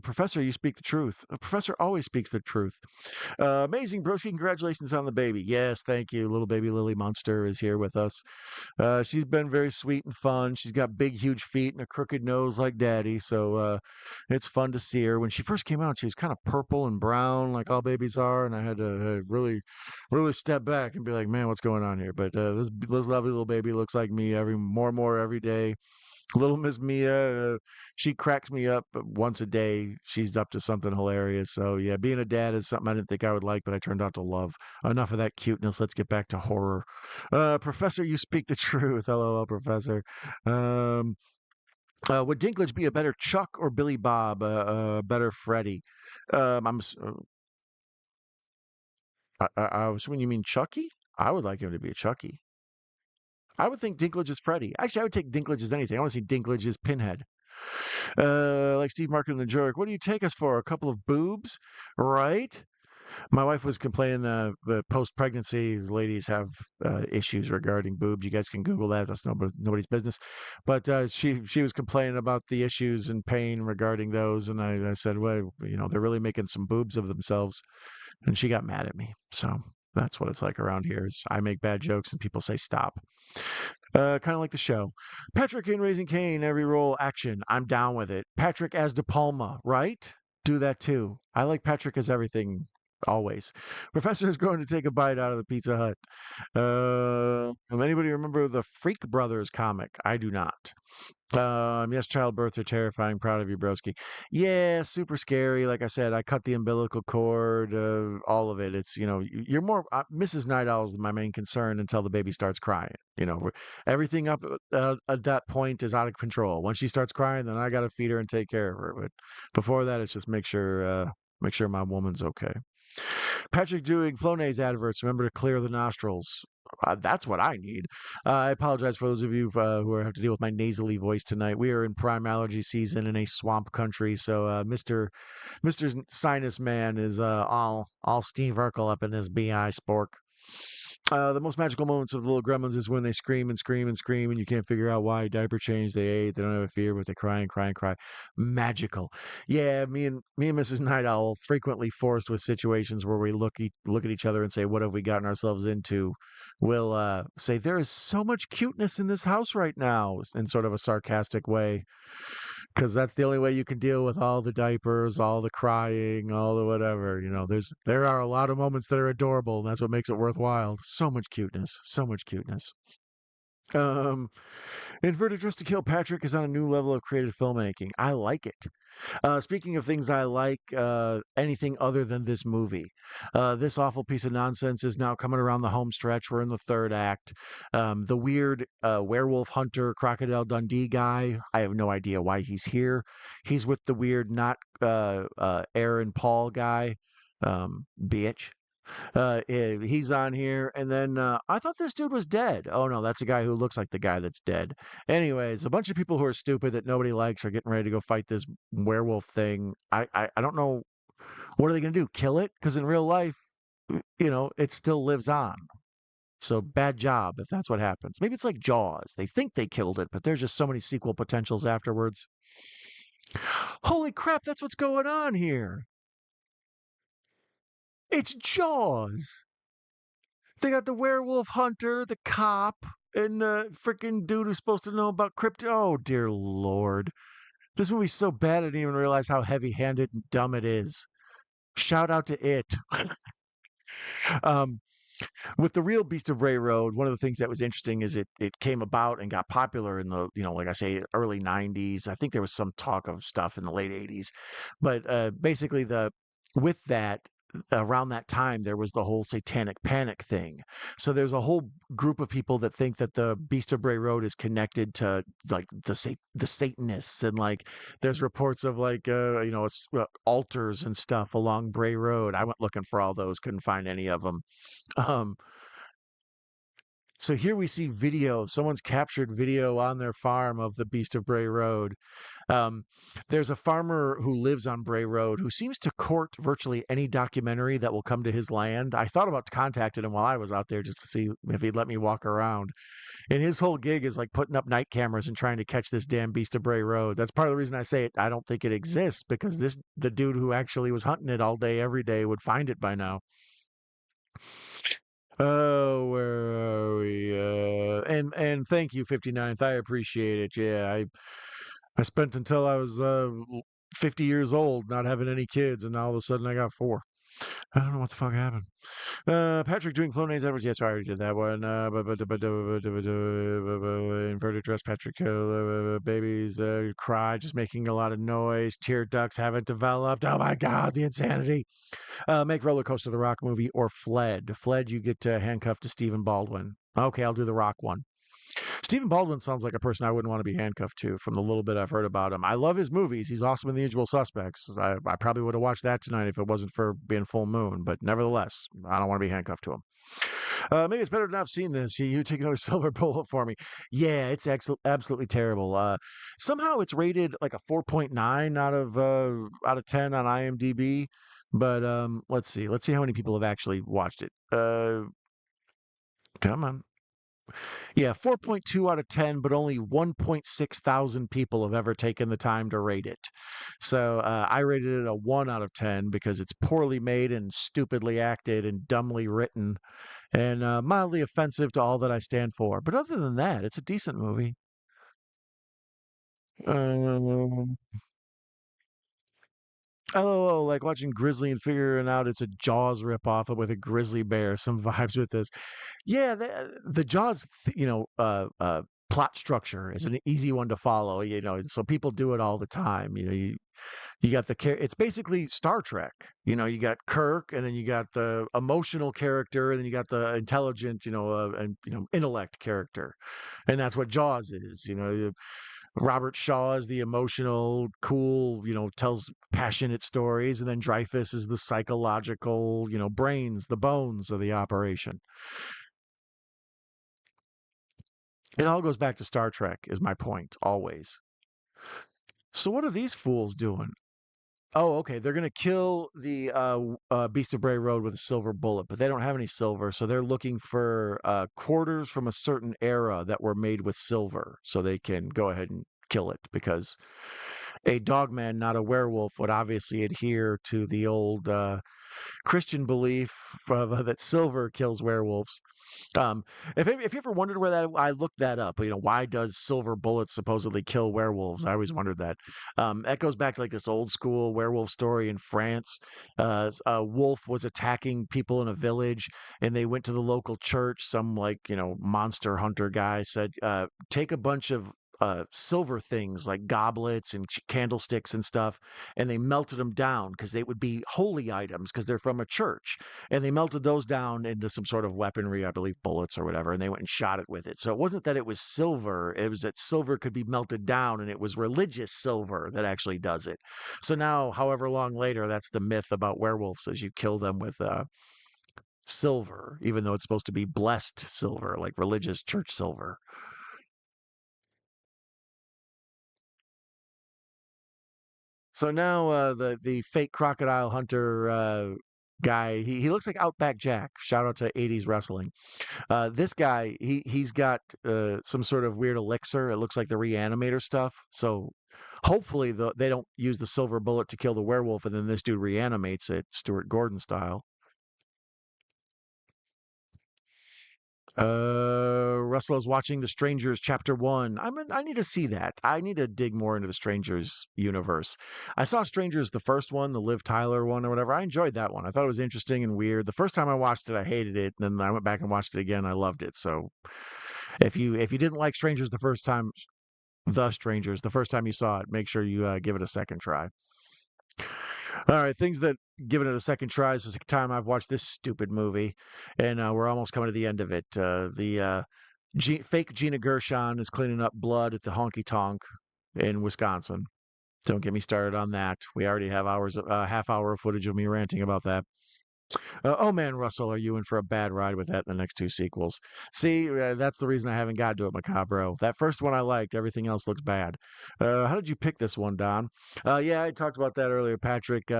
Professor, you speak the truth. A professor always speaks the truth. Amazing, broski. Congratulations on the baby. Yes, thank you. Little baby Lily Munster is here with us. She's been very sweet and fun. She's got big, huge feet and a crooked nose like daddy. So it's fun to see her. When she first came out, she was kind of purple and brown, like all babies are. And I had to really, really step back and be like, man, what's going on here? But this lovely little baby looks like me more and more every day. Little Miss Mia, she cracks me up once a day. She's up to something hilarious. So yeah, being a dad is something I didn't think I would like, but I turned out to love. Enough of that cuteness. Let's get back to horror. Professor, you speak the truth. LOL, Professor. Um, would Dinklage be a better Chuck or Billy Bob? Better Freddy? I was when you mean Chucky. I would like him to be a Chucky. I would think Dinklage is Freddy. Actually, I would take Dinklage as anything. I want to see Dinklage as Pinhead. Like Steve Martin and the Jerk. What do you take us for? A couple of boobs, right? My wife was complaining the post-pregnancy ladies have issues regarding boobs. You guys can Google that. That's nobody's business. But she was complaining about the issues and pain regarding those, and I said, well, they're really making some boobs of themselves, and she got mad at me. So that's what it's like around here. Is I make bad jokes and people say stop. Kind of like the show. Patrick in Raising Cain, every role action. I'm down with it. Patrick as De Palma, right? Do that too. I like Patrick as everything always. Professor is going to take a bite out of the Pizza Hut. Anybody remember the Freak Brothers comic? I do not. Yes, childbirths are terrifying. Proud of you, broski. Yeah, super scary. Like I said, I cut the umbilical cord. All of it. It's you're more Mrs. Night Owl is my main concern until the baby starts crying. Everything up at that point is out of control. Once she starts crying, then I got to feed her and take care of her. But before that, it's just make sure my woman's okay. Patrick doing Flonase adverts. Remember to clear the nostrils. That's what I need. I apologize for those of you who have to deal with my nasally voice tonight. We are in prime allergy season in a swamp country, so Mister Sinus Man is all Steve Urkel up in this bi spork. The most magical moments of the little gremlins is when they scream and scream and scream, and you can't figure out why. Diaper change, they ate, they don't have a fear, but they cry and cry and cry. Magical. Yeah, me and Mrs. Night Owl frequently forced with situations where we look at each other and say, "What have we gotten ourselves into?" We'll say, "There is so much cuteness in this house right now," in sort of a sarcastic way, because that's the only way you can deal with all the diapers, all the crying, all the whatever. There are a lot of moments that are adorable, and that's what makes it worthwhile. So much cuteness, so much cuteness. Um, Inverted Dress to Kill Patrick is on a new level of creative filmmaking. I like it. Speaking of things I like, anything other than this movie. This awful piece of nonsense is now coming around the home stretch. We're in the third act. The weird werewolf hunter, Crocodile Dundee guy, I have no idea why he's here. He's with the weird, not Aaron Paul guy. Bitch. He's on here, and then I thought this dude was dead. Oh no, that's a guy who looks like the guy that's dead. Anyways, a bunch of people who are stupid that nobody likes are getting ready to go fight this werewolf thing. I don't know, what are they going to do? Kill it? Because in real life, it still lives on. So bad job if that's what happens. Maybe it's like Jaws. They think they killed it, but there's just so many sequel potentials afterwards. Holy crap, that's what's going on here. It's Jaws. They got the werewolf hunter, the cop, and the freaking dude who's supposed to know about crypto. Oh, dear Lord. This movie's so bad I didn't even realize how heavy handed and dumb it is. Shout out to it. um, with the real Beast of Bray Road, one of the things that was interesting is it came about and got popular in the, like I say, early 90s. I think there was some talk of stuff in the late 80s. But basically, with that, around that time, there was the whole satanic panic thing. So there's a whole group of people that think that the Beast of Bray Road is connected to like the Satanists, and like there's reports of like altars and stuff along Bray Road. I went looking for all those, couldn't find any of them. Um, so here we see video. Someone's captured video on their farm of the Beast of Bray Road. Um, there's a farmer who lives on Bray Road who seems to court virtually any documentary that will come to his land. I thought about contacting him while I was out there just to see if he'd let me walk around. And his whole gig is like putting up night cameras and trying to catch this damn Beast of Bray Road. That's part of the reason I say it. I don't think it exists, because the dude who actually was hunting it all day, every day, would find it by now. Oh, where are we? And thank you, 59th. I appreciate it. Yeah, I spent until I was 50 years old not having any kids, and now all of a sudden I got four. I don't know what the fuck happened. Patrick doing Flonase Edwards. Yes, I already did that one. Inverted dress, Patrick. Babies cry, just making a lot of noise. Tear ducts haven't developed. Oh my God, the insanity. Make Roller Coaster the Rock movie or Fled. Fled, you get handcuffed to Stephen Baldwin. Okay, I'll do the Rock one. Stephen Baldwin sounds like a person I wouldn't want to be handcuffed to from the little bit I've heard about him. I love his movies. He's awesome in The Usual Suspects. I probably would have watched that tonight if it wasn't for being full moon, but nevertheless, I don't want to be handcuffed to him. Maybe it's better to not have seen this. You take another silver bullet for me. Yeah, it's absolutely terrible. Somehow it's rated like a 4.9 out of 10 on IMDb. But let's see. Let's see how many people have actually watched it. Come on. Yeah, 4.2 out of 10, but only 1.6 thousand people have ever taken the time to rate it. So I rated it a 1 out of 10 because it's poorly made and stupidly acted and dumbly written and mildly offensive to all that I stand for. But other than that, it's a decent movie. Um, LOL, like watching Grizzly and figuring out it's a Jaws ripoff with a grizzly bear. Some vibes with this. Yeah, the Jaws, plot structure is an easy one to follow. So people do it all the time. You got it's basically Star Trek. You got Kirk, and then you got the emotional character, and then you got the intelligent, and intellect character, and that's what Jaws is. Robert Shaw is the emotional, cool, tells passionate stories, and then Dreyfus is the psychological, brains, the bones of the operation. It all goes back to Star Trek, is my point, always. So what are these fools doing? Oh, okay. They're going to kill the Beast of Bray Road with a silver bullet, but they don't have any silver, so they're looking for quarters from a certain era that were made with silver, so they can go ahead and kill it, because a dogman, not a werewolf, would obviously adhere to the old Christian belief that silver kills werewolves. If you ever wondered where that, I looked that up. Why does silver bullets supposedly kill werewolves? I always wondered that. That goes back to like this old school werewolf story in France. A wolf was attacking people in a village, and they went to the local church. Some monster hunter guy said, take a bunch of silver things like goblets and candlesticks and stuff, and they melted them down because they would be holy items because they're from a church. And they melted those down into some sort of weaponry, I believe bullets or whatever, and they went and shot it with it. So it wasn't that it was silver, it was that silver could be melted down, and it was religious silver that actually does it. So now, however long later, that's the myth about werewolves, as you kill them with silver, even though it's supposed to be blessed silver, like religious church silver. So now the fake crocodile hunter guy, he looks like Outback Jack. Shout out to 80s wrestling. This guy, he's got some sort of weird elixir. It looks like the reanimator stuff. So hopefully they don't use the silver bullet to kill the werewolf, and then this dude reanimates it, Stuart Gordon style. Russell is watching The Strangers Chapter One. I need to see that. I need to dig more into the Strangers universe. I saw Strangers the first one, the Liv Tyler one or whatever. I enjoyed that one. I thought it was interesting and weird. The first time I watched it, I hated it. And then I went back and watched it again. I loved it. So if you didn't like Strangers the first time, The Strangers the first time you saw it, make sure you give it a second try. All right, things that giving it a second try is the second time I've watched this stupid movie, and we're almost coming to the end of it. The fake Gina Gershon is cleaning up blood at the honky tonk in Wisconsin. Don't get me started on that. We already have half hour of footage of me ranting about that. Oh man, Russell, are you in for a bad ride with that in the next two sequels? See, that's the reason I haven't got to it, Macabro. That first one I liked. Everything else looks bad. How did you pick this one, Don? Yeah, I talked about that earlier, Patrick.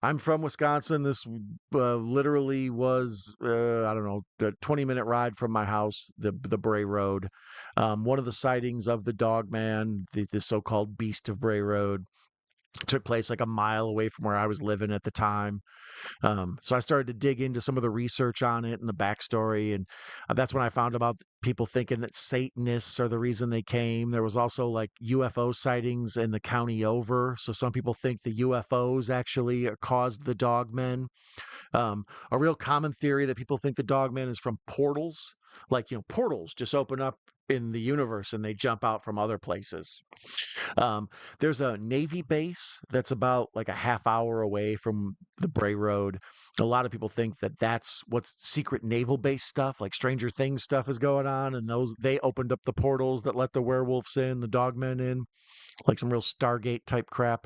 I'm from Wisconsin. This literally was, I don't know, a 20-minute ride from my house, the Bray Road. One of the sightings of the dog man, the so-called Beast of Bray Road, took place like a mile away from where I was living at the time. So I started to dig into some of the research on it and the backstory, and that's when I found about people thinking that Satanists are the reason they came. There was also like UFO sightings in the county over, so some people think the UFOs actually caused the dogmen. A real common theory that people think the dogman is from portals, like portals just open up in the universe and they jump out from other places. Um, there's a Navy base that's about like a half hour away from the Bray Road. A lot of people think that that's what's secret naval base stuff, like Stranger Things stuff is going on, and those they opened up the portals that let the werewolves in, the dogmen in, like some real Stargate type crap.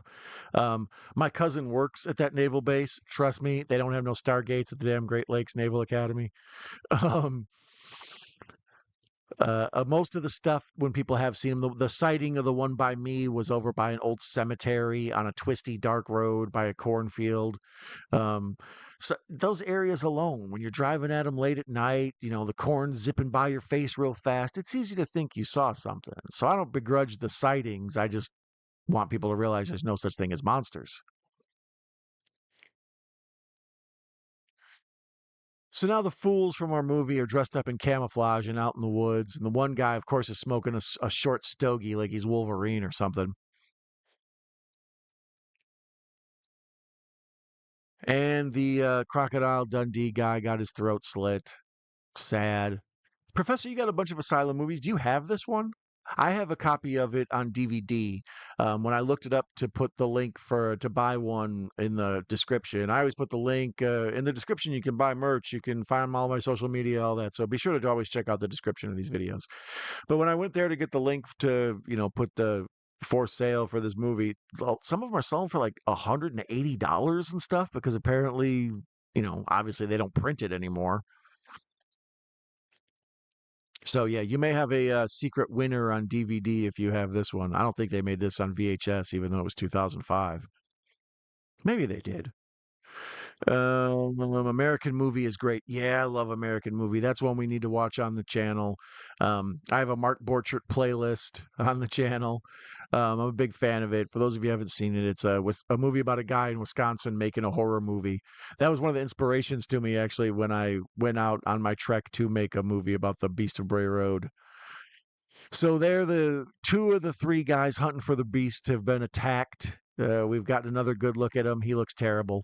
My cousin works at that naval base. Trust me, they don't have no Stargates at the damn Great Lakes Naval Academy. Um, most of the stuff when people have seen them, the sighting of the one by me was over by an old cemetery on a twisty dark road by a cornfield. Um, so those areas alone, when you're driving at them late at night, the corn zipping by your face real fast, it's easy to think you saw something. So I don't begrudge the sightings. I just want people to realize there's no such thing as monsters. So now the fools from our movie are dressed up in camouflage and out in the woods. And the one guy, of course, is smoking a short stogie like he's Wolverine or something. And the Crocodile Dundee guy got his throat slit. Sad. Professor, you got a bunch of Asylum movies. Do you have this one? I have a copy of it on DVD. When I looked it up to put the link for to buy one in the description, I always put the link in the description. You can buy merch. You can find all my social media, all that. So be sure to always check out the description of these videos. But when I went there to get the link to, put the for sale for this movie, some of them are selling for like $180 and stuff because apparently, obviously they don't print it anymore. So yeah, you may have a secret winner on DVD if you have this one. I don't think they made this on VHS, even though it was 2005. Maybe they did. American Movie is great. Yeah, I love American Movie. That's one we need to watch on the channel. I have a Mark Borchardt playlist on the channel. I'm a big fan of it. For those of you who haven't seen it, it's a movie about a guy in Wisconsin making a horror movie. That was one of the inspirations to me, actually, when I went out on my trek to make a movie about the Beast of Bray Road. So there, the two of the three guys hunting for the beast have been attacked. We've got another good look at him. He looks terrible.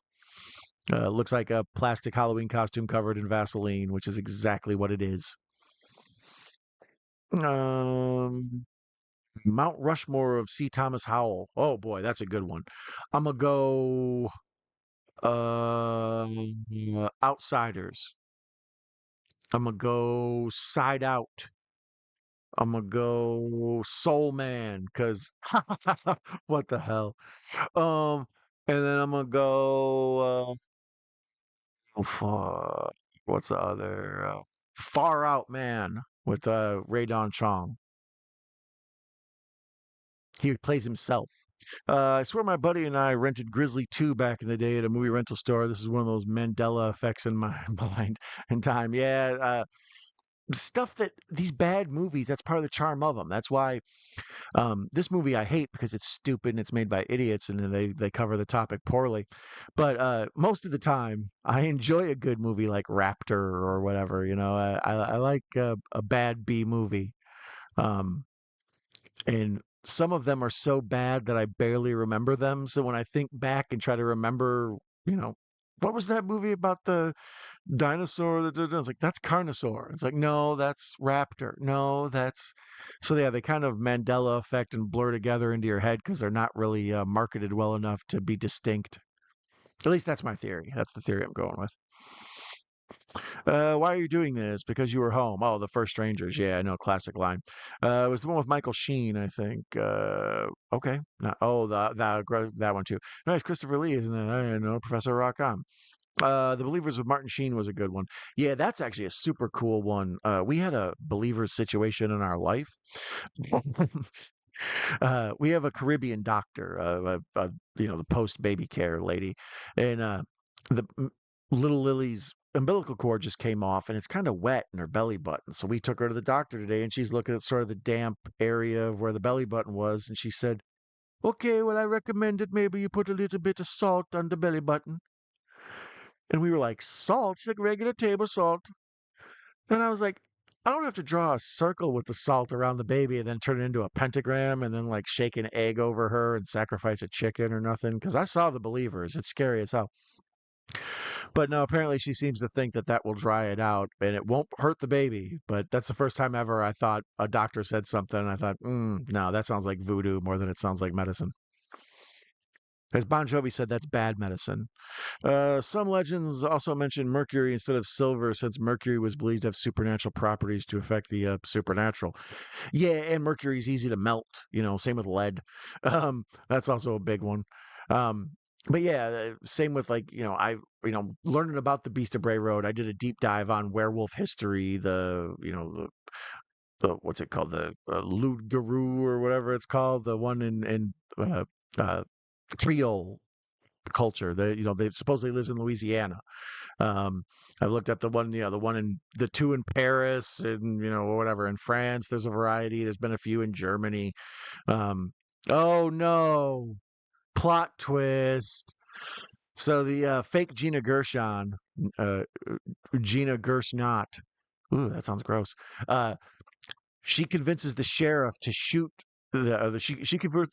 Looks like a plastic Halloween costume covered in Vaseline, which is exactly what it is. Um, Mount Rushmore of C. Thomas Howell. Oh boy, that's a good one. I'm gonna go Outsiders. I'm gonna go Side Out. I'm gonna go Soul Man, cause what the hell? Um, and then I'm gonna go. Oh, fuck. what's the other? Far Out Man with Ray Don Chong. He plays himself. I swear my buddy and I rented Grizzly 2 back in the day at a movie rental store. This is one of those Mandela effects in my mind and time. Yeah, stuff that these bad movies, that's part of the charm of them. That's why this movie I hate because it's stupid and it's made by idiots and they cover the topic poorly. But most of the time, I enjoy a good movie like Raptor or whatever. I like a bad B movie. Um, and some of them are so bad that I barely remember them. So when I think back and try to remember, you know, what was that movie about the dinosaur? I was like, that's Carnosaur. It's like, no, that's Raptor. No, that's. So yeah, they kind of Mandela effect and blur together into your head because they're not really marketed well enough to be distinct. At least that's my theory. That's the theory I'm going with. Why are you doing this? Because you were home. Oh, The First Strangers. Yeah, I know, classic line. It was the one with Michael Sheen, I think. Okay. No, oh, that one too. Nice, Christopher Lee, isn't it? I know, Professor Rock On. The Believers with Martin Sheen was a good one. Yeah, that's actually a super cool one. We had a Believers situation in our life. We have a Caribbean doctor, the post baby care lady, and little Lily's umbilical cord just came off, and it's kind of wet in her belly button. So we took her to the doctor today, and she's looking at sort of the damp area of where the belly button was, and she said, "Okay, well, I recommend it. Maybe you put a little bit of salt on the belly button." And we were like, "Salt? She's like regular table salt." And I was like, I don't have to draw a circle with the salt around the baby and then turn it into a pentagram and then like shake an egg over her and sacrifice a chicken or nothing. Because I saw The Believers. It's scary as hell. But no, apparently she seems to think that that will dry it out and it won't hurt the baby. But that's the first time ever I thought a doctor said something. And I thought, no, that sounds like voodoo more than it sounds like medicine. As Bon Jovi said, that's bad medicine. Some legends also mention mercury instead of silver, since mercury was believed to have supernatural properties to affect the supernatural. Yeah, and mercury is easy to melt. Same with lead. That's also a big one. Um, but yeah, same with like learning about the Beast of Bray Road. I did a deep dive on werewolf history. The what's it called? The Loup-garou or whatever it's called. The one in uh, Creole culture. They supposedly lives in Louisiana. Um, I've looked at the one in the two in Paris and or whatever in France. There's a variety. There's been a few in Germany. Um, oh no, plot twist. So the fake Gina Gershon, uh, Gina Gershon. Ooh, that sounds gross. Uh, she convinces the sheriff to shoot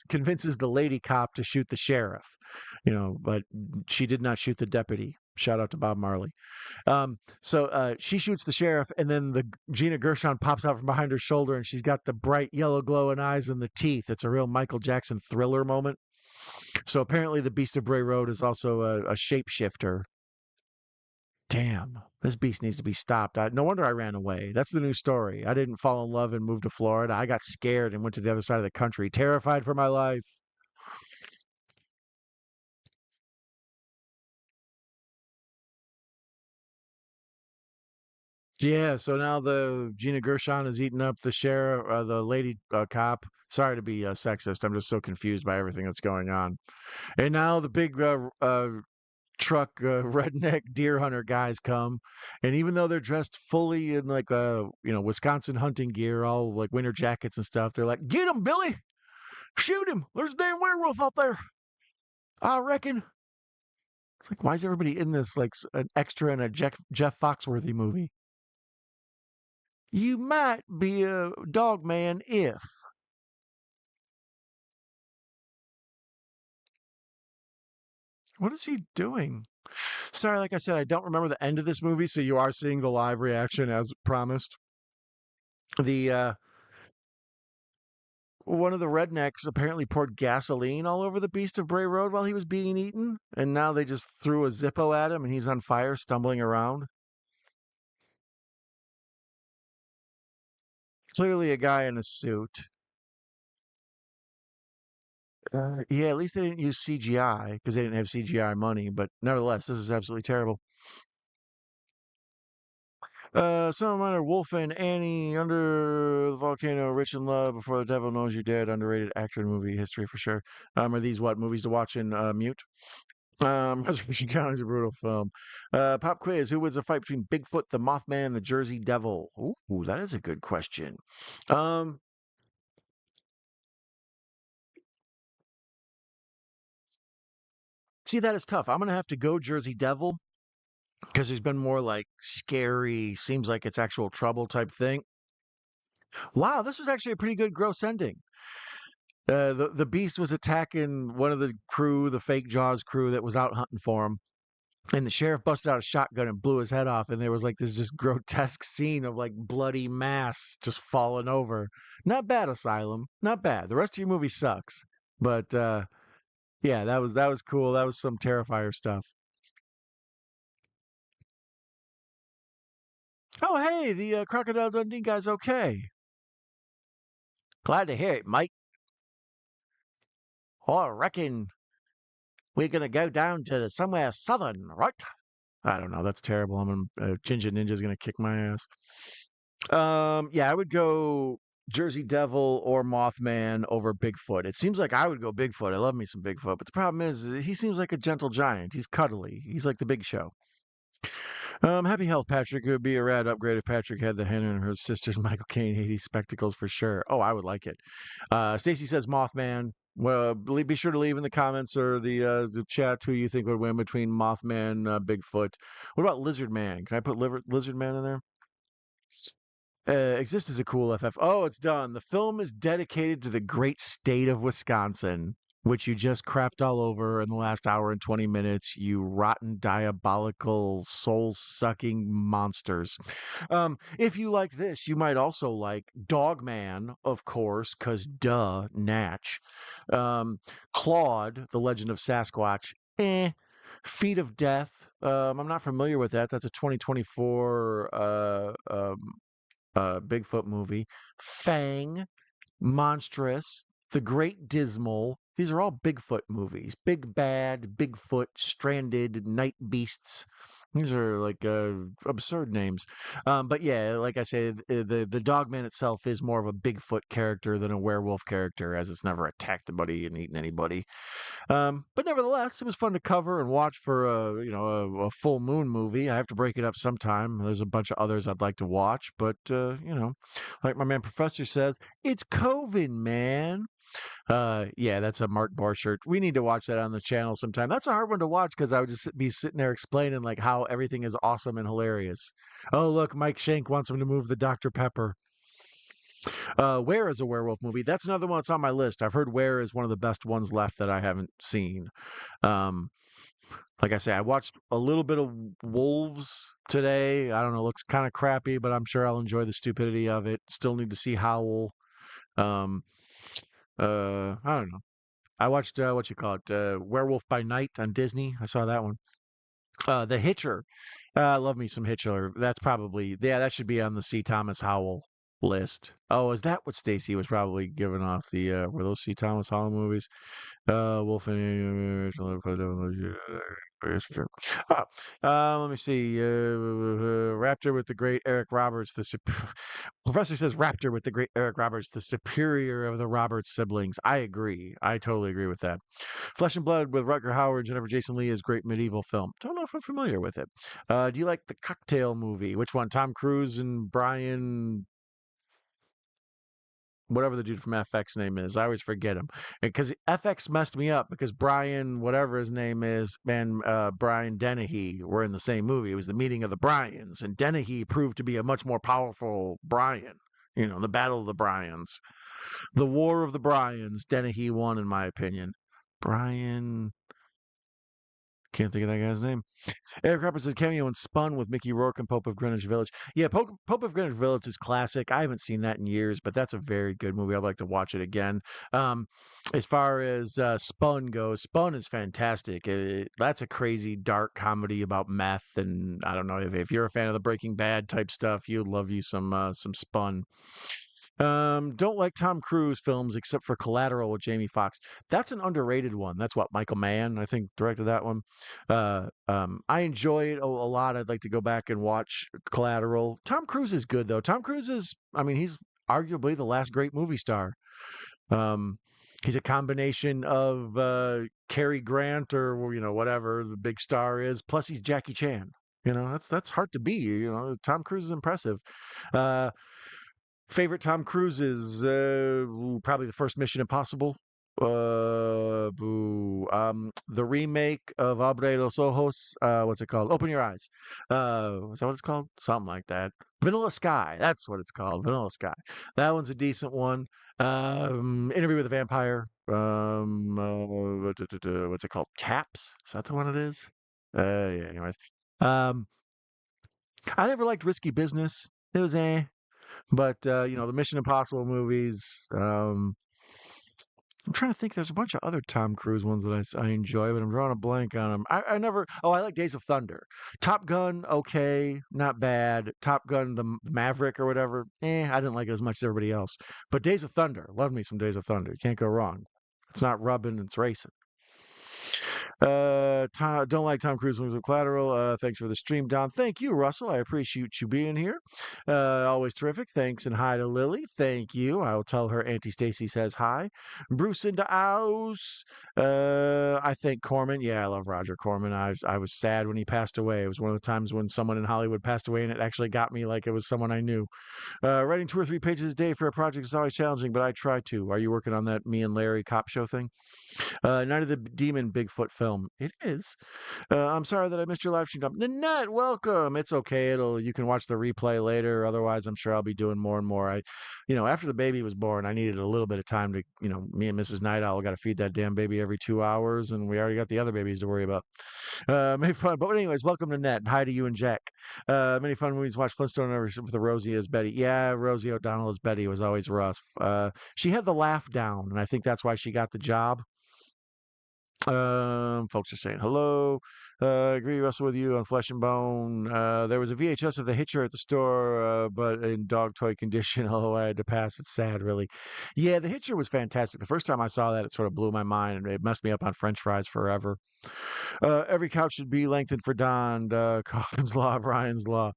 convinces the lady cop to shoot the sheriff, but she did not shoot the deputy. Shout out to Bob Marley. So she shoots the sheriff, and then the Gina Gershon pops out from behind her shoulder, and she's got the bright yellow glowing eyes and the teeth. It's a real Michael Jackson Thriller moment. So apparently, the Beast of Bray Road is also a shapeshifter. Damn, this beast needs to be stopped. No wonder I ran away. That's the new story. I didn't fall in love and move to Florida. I got scared and went to the other side of the country, terrified for my life. Yeah, so now the Gina Gershon is eating up the sheriff, the lady cop. Sorry to be sexist. I'm just so confused by everything that's going on. And now the big truck redneck deer hunter guys come, and even though they're dressed fully in like Wisconsin hunting gear, all like winter jackets and stuff, they're like, "Get him, Billy! Shoot him! There's a damn werewolf out there! I reckon." It's like, why is everybody in this like an extra in a Jeff Foxworthy movie? You might be a dog man if. What is he doing? Sorry, like I said, I don't remember the end of this movie, so you are seeing the live reaction as promised. The One of the rednecks apparently poured gasoline all over the Beast of Bray Road while he was being eaten, and now they just threw a Zippo at him and he's on fire, stumbling around. Clearly a guy in a suit. Yeah, at least they didn't use CGI because they didn't have CGI money, but nevertheless, this is absolutely terrible. Some minor Wolf and Annie under the volcano, Rich in Love, Before the Devil Knows You're Dead, underrated actor in movie history for sure. Are these what movies to watch in mute? Reservation County is a brutal film. Pop quiz: who wins a fight between Bigfoot, the Mothman, and the Jersey Devil? Ooh, that is a good question. Um, See, that is tough. I'm gonna have to go Jersey Devil because there's been more like scary, seems like it's actual trouble type thing. Wow, this was actually a pretty good gross ending. The beast was attacking one of the crew, the fake Jaws crew that was out hunting for him, and the sheriff busted out a shotgun and blew his head off, and there was like this just grotesque scene of like bloody mass just falling over. Not bad, Asylum. Not bad. The rest of your movie sucks, but yeah, that was cool. That was some Terrifier stuff. Oh, hey, the Crocodile Dundee guy's okay. Glad to hear it, Mike. Oh, I reckon we're gonna go down to somewhere southern, right? I don't know. That's terrible. Ginger Ninja's gonna kick my ass. Yeah, I would go Jersey Devil or Mothman over Bigfoot. It seems like I would go Bigfoot. I love me some Bigfoot, but the problem is he seems like a gentle giant. He's cuddly. He's like the Big Show. Happy health, Patrick. It would be a rad upgrade if Patrick had the Hannah and her sister's Michael Caine 80s spectacles for sure. Oh, I would like it. Stacy says Mothman. Well, be sure to leave in the comments or the chat who you think would win between Mothman, Bigfoot. What about Lizard Man? Can I put Lizard Man in there? Exist is a cool FF. Oh, it's done. The film is dedicated to the great state of Wisconsin, which you just crapped all over in the last hour and 20 minutes, you rotten, diabolical, soul sucking monsters. If you like this, you might also like Dogman, of course, because duh, Natch. Um, Claude, The Legend of Sasquatch. Feet of Death. I'm not familiar with that. That's a 2024 Bigfoot movie. Fang, Monstrous, The Great Dismal. These are all Bigfoot movies. Big Bad, Bigfoot, Stranded, Night Beasts. These are like absurd names. But yeah, like I say, the Dogman itself is more of a Bigfoot character than a werewolf character, as it's never attacked anybody and eaten anybody. But nevertheless, it was fun to cover and watch for a full moon movie. I have to break it up sometime. There's a bunch of others I'd like to watch, but like my man Professor says, it's Coven, man. Yeah, that's a Mark Borchardt. We need to watch that on the channel sometime. That's a hard one to watch because I would just be sitting there explaining like how everything is awesome and hilarious. Oh, look, Mike Shank wants him to move the Dr. Pepper. Where is a werewolf movie? That's another one that's on my list. I've heard Where is one of the best ones left that I haven't seen. Um, like I say, I watched a little bit of Wolves today. I don't know, it looks kind of crappy, but I'm sure I'll enjoy the stupidity of it. Still need to see Howl. Um, I don't know. I watched what you call it, Werewolf by Night on Disney. I saw that one. The Hitcher. I love me some Hitcher. That's probably that should be on the C. Thomas Howell list. Oh, is that what Stacy was probably giving off the were those C. Thomas Howell movies? Wolf and let me see. Raptor with the great Eric Roberts. Professor says Raptor with the great Eric Roberts, the superior of the Roberts siblings. I agree. I totally agree with that. Flesh and Blood with Rutger Hauer and Jennifer Jason Leigh is great medieval film. Don't know if I'm familiar with it. Do you like the Cocktail movie? Which one? Tom Cruise and Brian whatever the dude from FX name is. I always forget him because FX messed me up because Brian, whatever his name is, and Brian Dennehy were in the same movie. It was the meeting of the Bryans, and Dennehy proved to be a much more powerful Brian. The Battle of the Bryans, the War of the Bryans. Dennehy won, in my opinion. Brian, can't think of that guy's name. Eric Roberts' cameo in Spun with Mickey Rourke and Pope of Greenwich Village. Yeah, Pope of Greenwich Village is classic. I haven't seen that in years, but that's a very good movie. I'd like to watch it again. As far as Spun goes, Spun is fantastic. That's a crazy, dark comedy about meth, and I don't know if you're a fan of the Breaking Bad type stuff, you'd love you some Spun. Don't like Tom Cruise films except for Collateral with Jamie Foxx. That's an underrated one. That's what Michael Mann, I think, directed that one. I enjoy it a lot. I'd like to go back and watch Collateral. Tom Cruise is good though. Tom Cruise is, I mean, he's arguably the last great movie star. Um, he's a combination of Cary Grant or whatever the big star is. Plus, he's Jackie Chan. That's hard to be. Tom Cruise is impressive. Uh, Favorite Tom Cruise is probably the first Mission Impossible. The remake of Abre los Ojos. What's it called? Open Your Eyes. Is that what it's called? Something like that. Vanilla Sky. That's what it's called. Vanilla Sky. That one's a decent one. Interview with a Vampire. What's it called? Taps. Is that the one it is? Yeah. Anyways, um, I never liked Risky Business. It was but the Mission Impossible movies. I'm trying to think. There's a bunch of other Tom Cruise ones that I enjoy, but I'm drawing a blank on them. I never. Oh, I like Days of Thunder. Top Gun, okay, not bad. Top Gun, the Maverick or whatever. I didn't like it as much as everybody else. But Days of Thunder, love me some Days of Thunder. You can't go wrong. It's not rubbing, it's racing. Don't like Tom Cruise movies with Collateral. Thanks for the stream, Don. Thank you, Russell. I appreciate you being here. Always terrific. Thanks and hi to Lily. Thank you. I will tell her Auntie Stacy says hi. Bruce into house. I think Corman. Yeah, I love Roger Corman. I was sad when he passed away. It was one of the times when someone in Hollywood passed away, and it actually got me like it was someone I knew. Writing 2 or 3 pages a day for a project is always challenging, but I try to. Are you working on that me and Larry cop show thing? Night of the Demon Bigfoot film. It is. I'm sorry that I missed your live stream. Nanette, welcome. It's okay. You can watch the replay later. Otherwise, I'm sure I'll be doing more and more. After the baby was born, I needed a little bit of time to, me and Mrs. Night Owl got to feed that damn baby every 2 hours, and we already got the other babies to worry about. Made fun. But anyways, welcome to Net. Hi to you and Jack. Many fun movies. Watch Flintstone with the Rosie as Betty. Yeah, Rosie O'Donnell as Betty was always rough. She had the laugh down, and I think that's why she got the job. Folks are saying hello. Agree, Russell, with you on Flesh and Bone. There was a VHS of The Hitcher at the store, but in dog toy condition. Although I had to pass, it's sad, really. Yeah, The Hitcher was fantastic. The first time I saw that, it sort of blew my mind, and it messed me up on French fries forever. Every couch should be lengthened for Don. Collins Law, Brian's Law.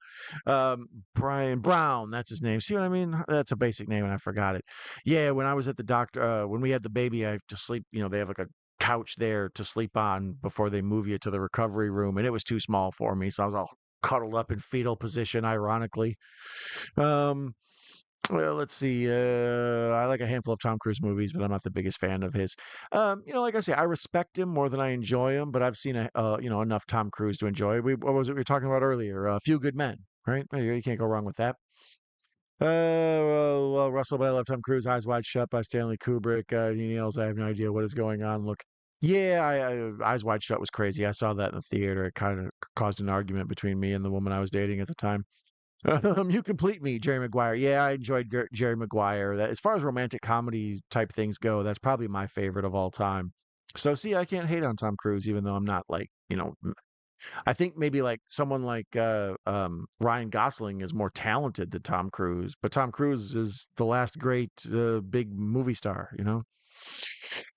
Brian Brown, that's his name. See what I mean? That's a basic name, and I forgot it. Yeah, when I was at the doctor, when we had the baby, I have to sleep. They have like a couch there to sleep on before they move you to the recovery room, and it was too small for me, so I was all cuddled up in fetal position, ironically. Um, well, let's see. I like a handful of Tom Cruise movies, but I'm not the biggest fan of his. Like I say, I respect him more than I enjoy him, but I've seen enough Tom Cruise to enjoy. What was it we were talking about earlier? A Few Good Men, right? You can't go wrong with that. Well, Russell, but I love Tom Cruise. Eyes Wide Shut by Stanley Kubrick. Else, I have no idea what is going on. Look, yeah, Eyes Wide Shut was crazy. I saw that in the theater. It kind of caused an argument between me and the woman I was dating at the time. You complete me, Jerry Maguire. Yeah, I enjoyed Jerry Maguire. That, as far as romantic comedy type things go, that's probably my favorite of all time. So, see, I can't hate on Tom Cruise, even though I'm not like, I think maybe like someone like Ryan Gosling is more talented than Tom Cruise, but Tom Cruise is the last great big movie star.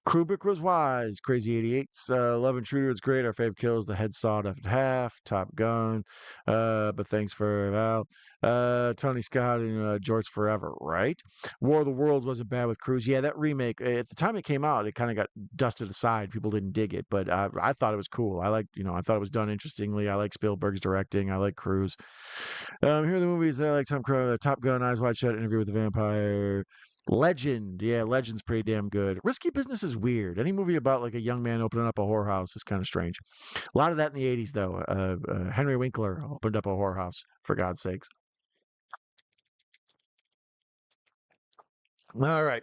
Kubrick was wise. Crazy 88's Love Intruder is great. Our fave kills the head sawed off at half. Top Gun. But thanks for Val. Tony Scott and George Forever, right? War of the Worlds wasn't bad with Cruise. Yeah, that remake at the time it came out, it kind of got dusted aside. People didn't dig it, but I thought it was cool. I thought it was done interestingly. I like Spielberg's directing. I like Cruise. Here are the movies that I like: Top Gun, Eyes Wide Shut, Interview with the Vampire. Legend, yeah, Legend's pretty damn good. Risky Business is weird. Any movie about like a young man opening up a whorehouse is kind of strange. A lot of that in the '80s, though. Henry Winkler opened up a whorehouse, for God's sakes. All right,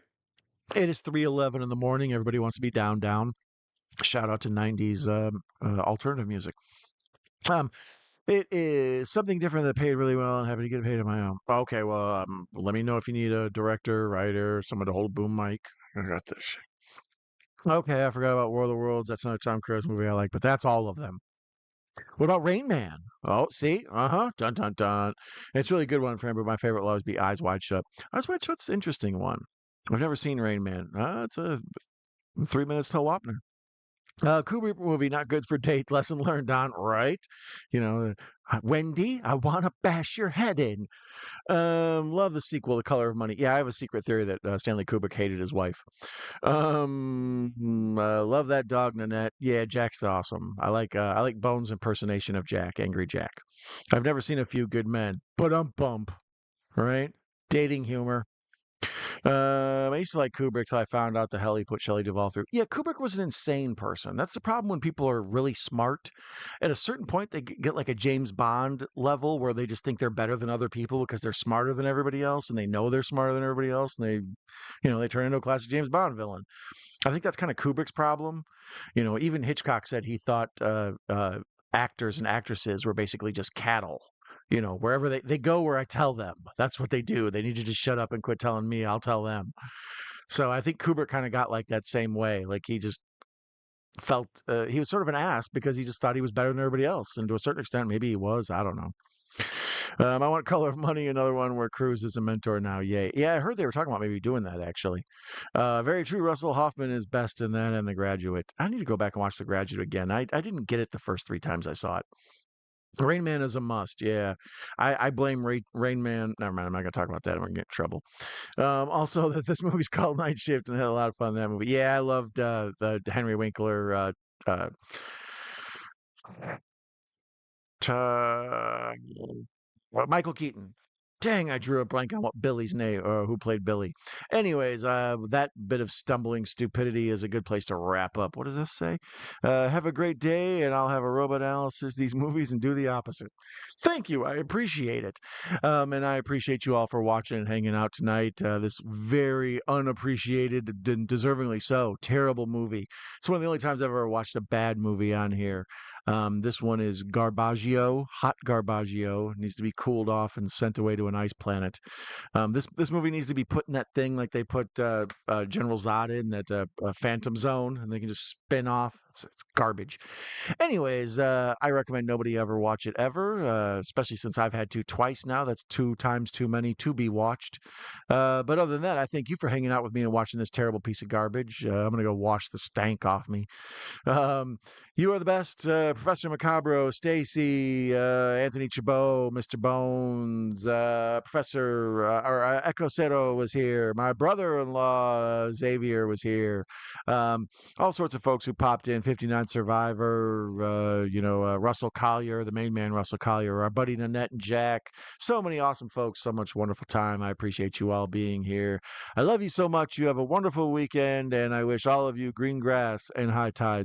it is 3:11 in the morning. Everybody wants to be down, down. Shout out to '90s alternative music. Um, it is something different that paid really well and happy to get paid on my own. Okay, well, let me know if you need a director, writer, someone to hold a boom mic. I got this. Okay, I forgot about War of the Worlds. That's another Tom Cruise movie I like, but that's all of them. What about Rain Man? Oh, see? Uh-huh. Dun dun dun. It's a really good one for him, but my favorite will always be Eyes Wide Shut. Eyes Wide Shut's an interesting one. I've never seen Rain Man. It's a 3 minutes till Wapner. Kubrick movie, not good for date. Lesson learned on, right? Wendy, I want to bash your head in. Love the sequel, The Color of Money. Yeah, I have a secret theory that Stanley Kubrick hated his wife. Love that dog, Nanette. Yeah, Jack's awesome. I like Bones' impersonation of Jack, Angry Jack. I've never seen A Few Good Men, but bump, right? Dating humor. I used to like Kubrick till I found out the hell he put Shelley Duvall through. Yeah, Kubrick was an insane person. That's the problem when people are really smart. At a certain point, they get like a James Bond level where they just think they're better than other people because they're smarter than everybody else, and they know they're smarter than everybody else, and they turn into a classic James Bond villain. I think that's kind of Kubrick's problem. Even Hitchcock said he thought actors and actresses were basically just cattle. Wherever they go where I tell them. That's what they do. They need to just shut up and quit telling me. I'll tell them. So I think Kubrick kind of got like that same way. Like he just felt he was sort of an ass because he just thought he was better than everybody else. And to a certain extent, maybe he was. I don't know. I want Color of Money, another one where Cruz is a mentor now. Yay. Yeah, I heard they were talking about maybe doing that actually. Very true. Russell Hoffman is best in that and The Graduate. I need to go back and watch The Graduate again. I didn't get it the first 3 times I saw it. Rain Man is a must. Yeah, I blame Rain Man. Never mind. I'm not gonna talk about that. I'm gonna get in trouble. Also, that this movie's called Night Shift, and I had a lot of fun in that movie. Yeah, I loved the Henry Winkler. Uh, Michael Keaton. Dang, I drew a blank on what Billy's name or who played Billy. Anyways, that bit of stumbling stupidity is a good place to wrap up. What does this say? Have a great day, and I'll have a robot analysis these movies and do the opposite. Thank you. I appreciate it. And I appreciate you all for watching and hanging out tonight. This very unappreciated and deservingly so terrible movie. It's one of the only times I've ever watched a bad movie on here. This one is Garbaggio, hot Garbaggio. It needs to be cooled off and sent away to an ice planet. This movie needs to be put in that thing like they put General Zod in that Phantom Zone, and they can just spin off. It's garbage. Anyways, I recommend nobody ever watch it ever, especially since I've had to twice now. That's 2 times too many to be watched. But other than that, I thank you for hanging out with me and watching this terrible piece of garbage. I'm going to go wash the stank off me. Um, you are the best, Professor Macabro, Stacy, Anthony Chabot, Mr. Bones, Professor Echo Cero was here. My brother-in-law Xavier was here. All sorts of folks who popped in. 59 Survivor, Russell Collier, the main man, Russell Collier, our buddy Nanette and Jack. So many awesome folks. So much wonderful time. I appreciate you all being here. I love you so much. You have a wonderful weekend, and I wish all of you green grass and high tides.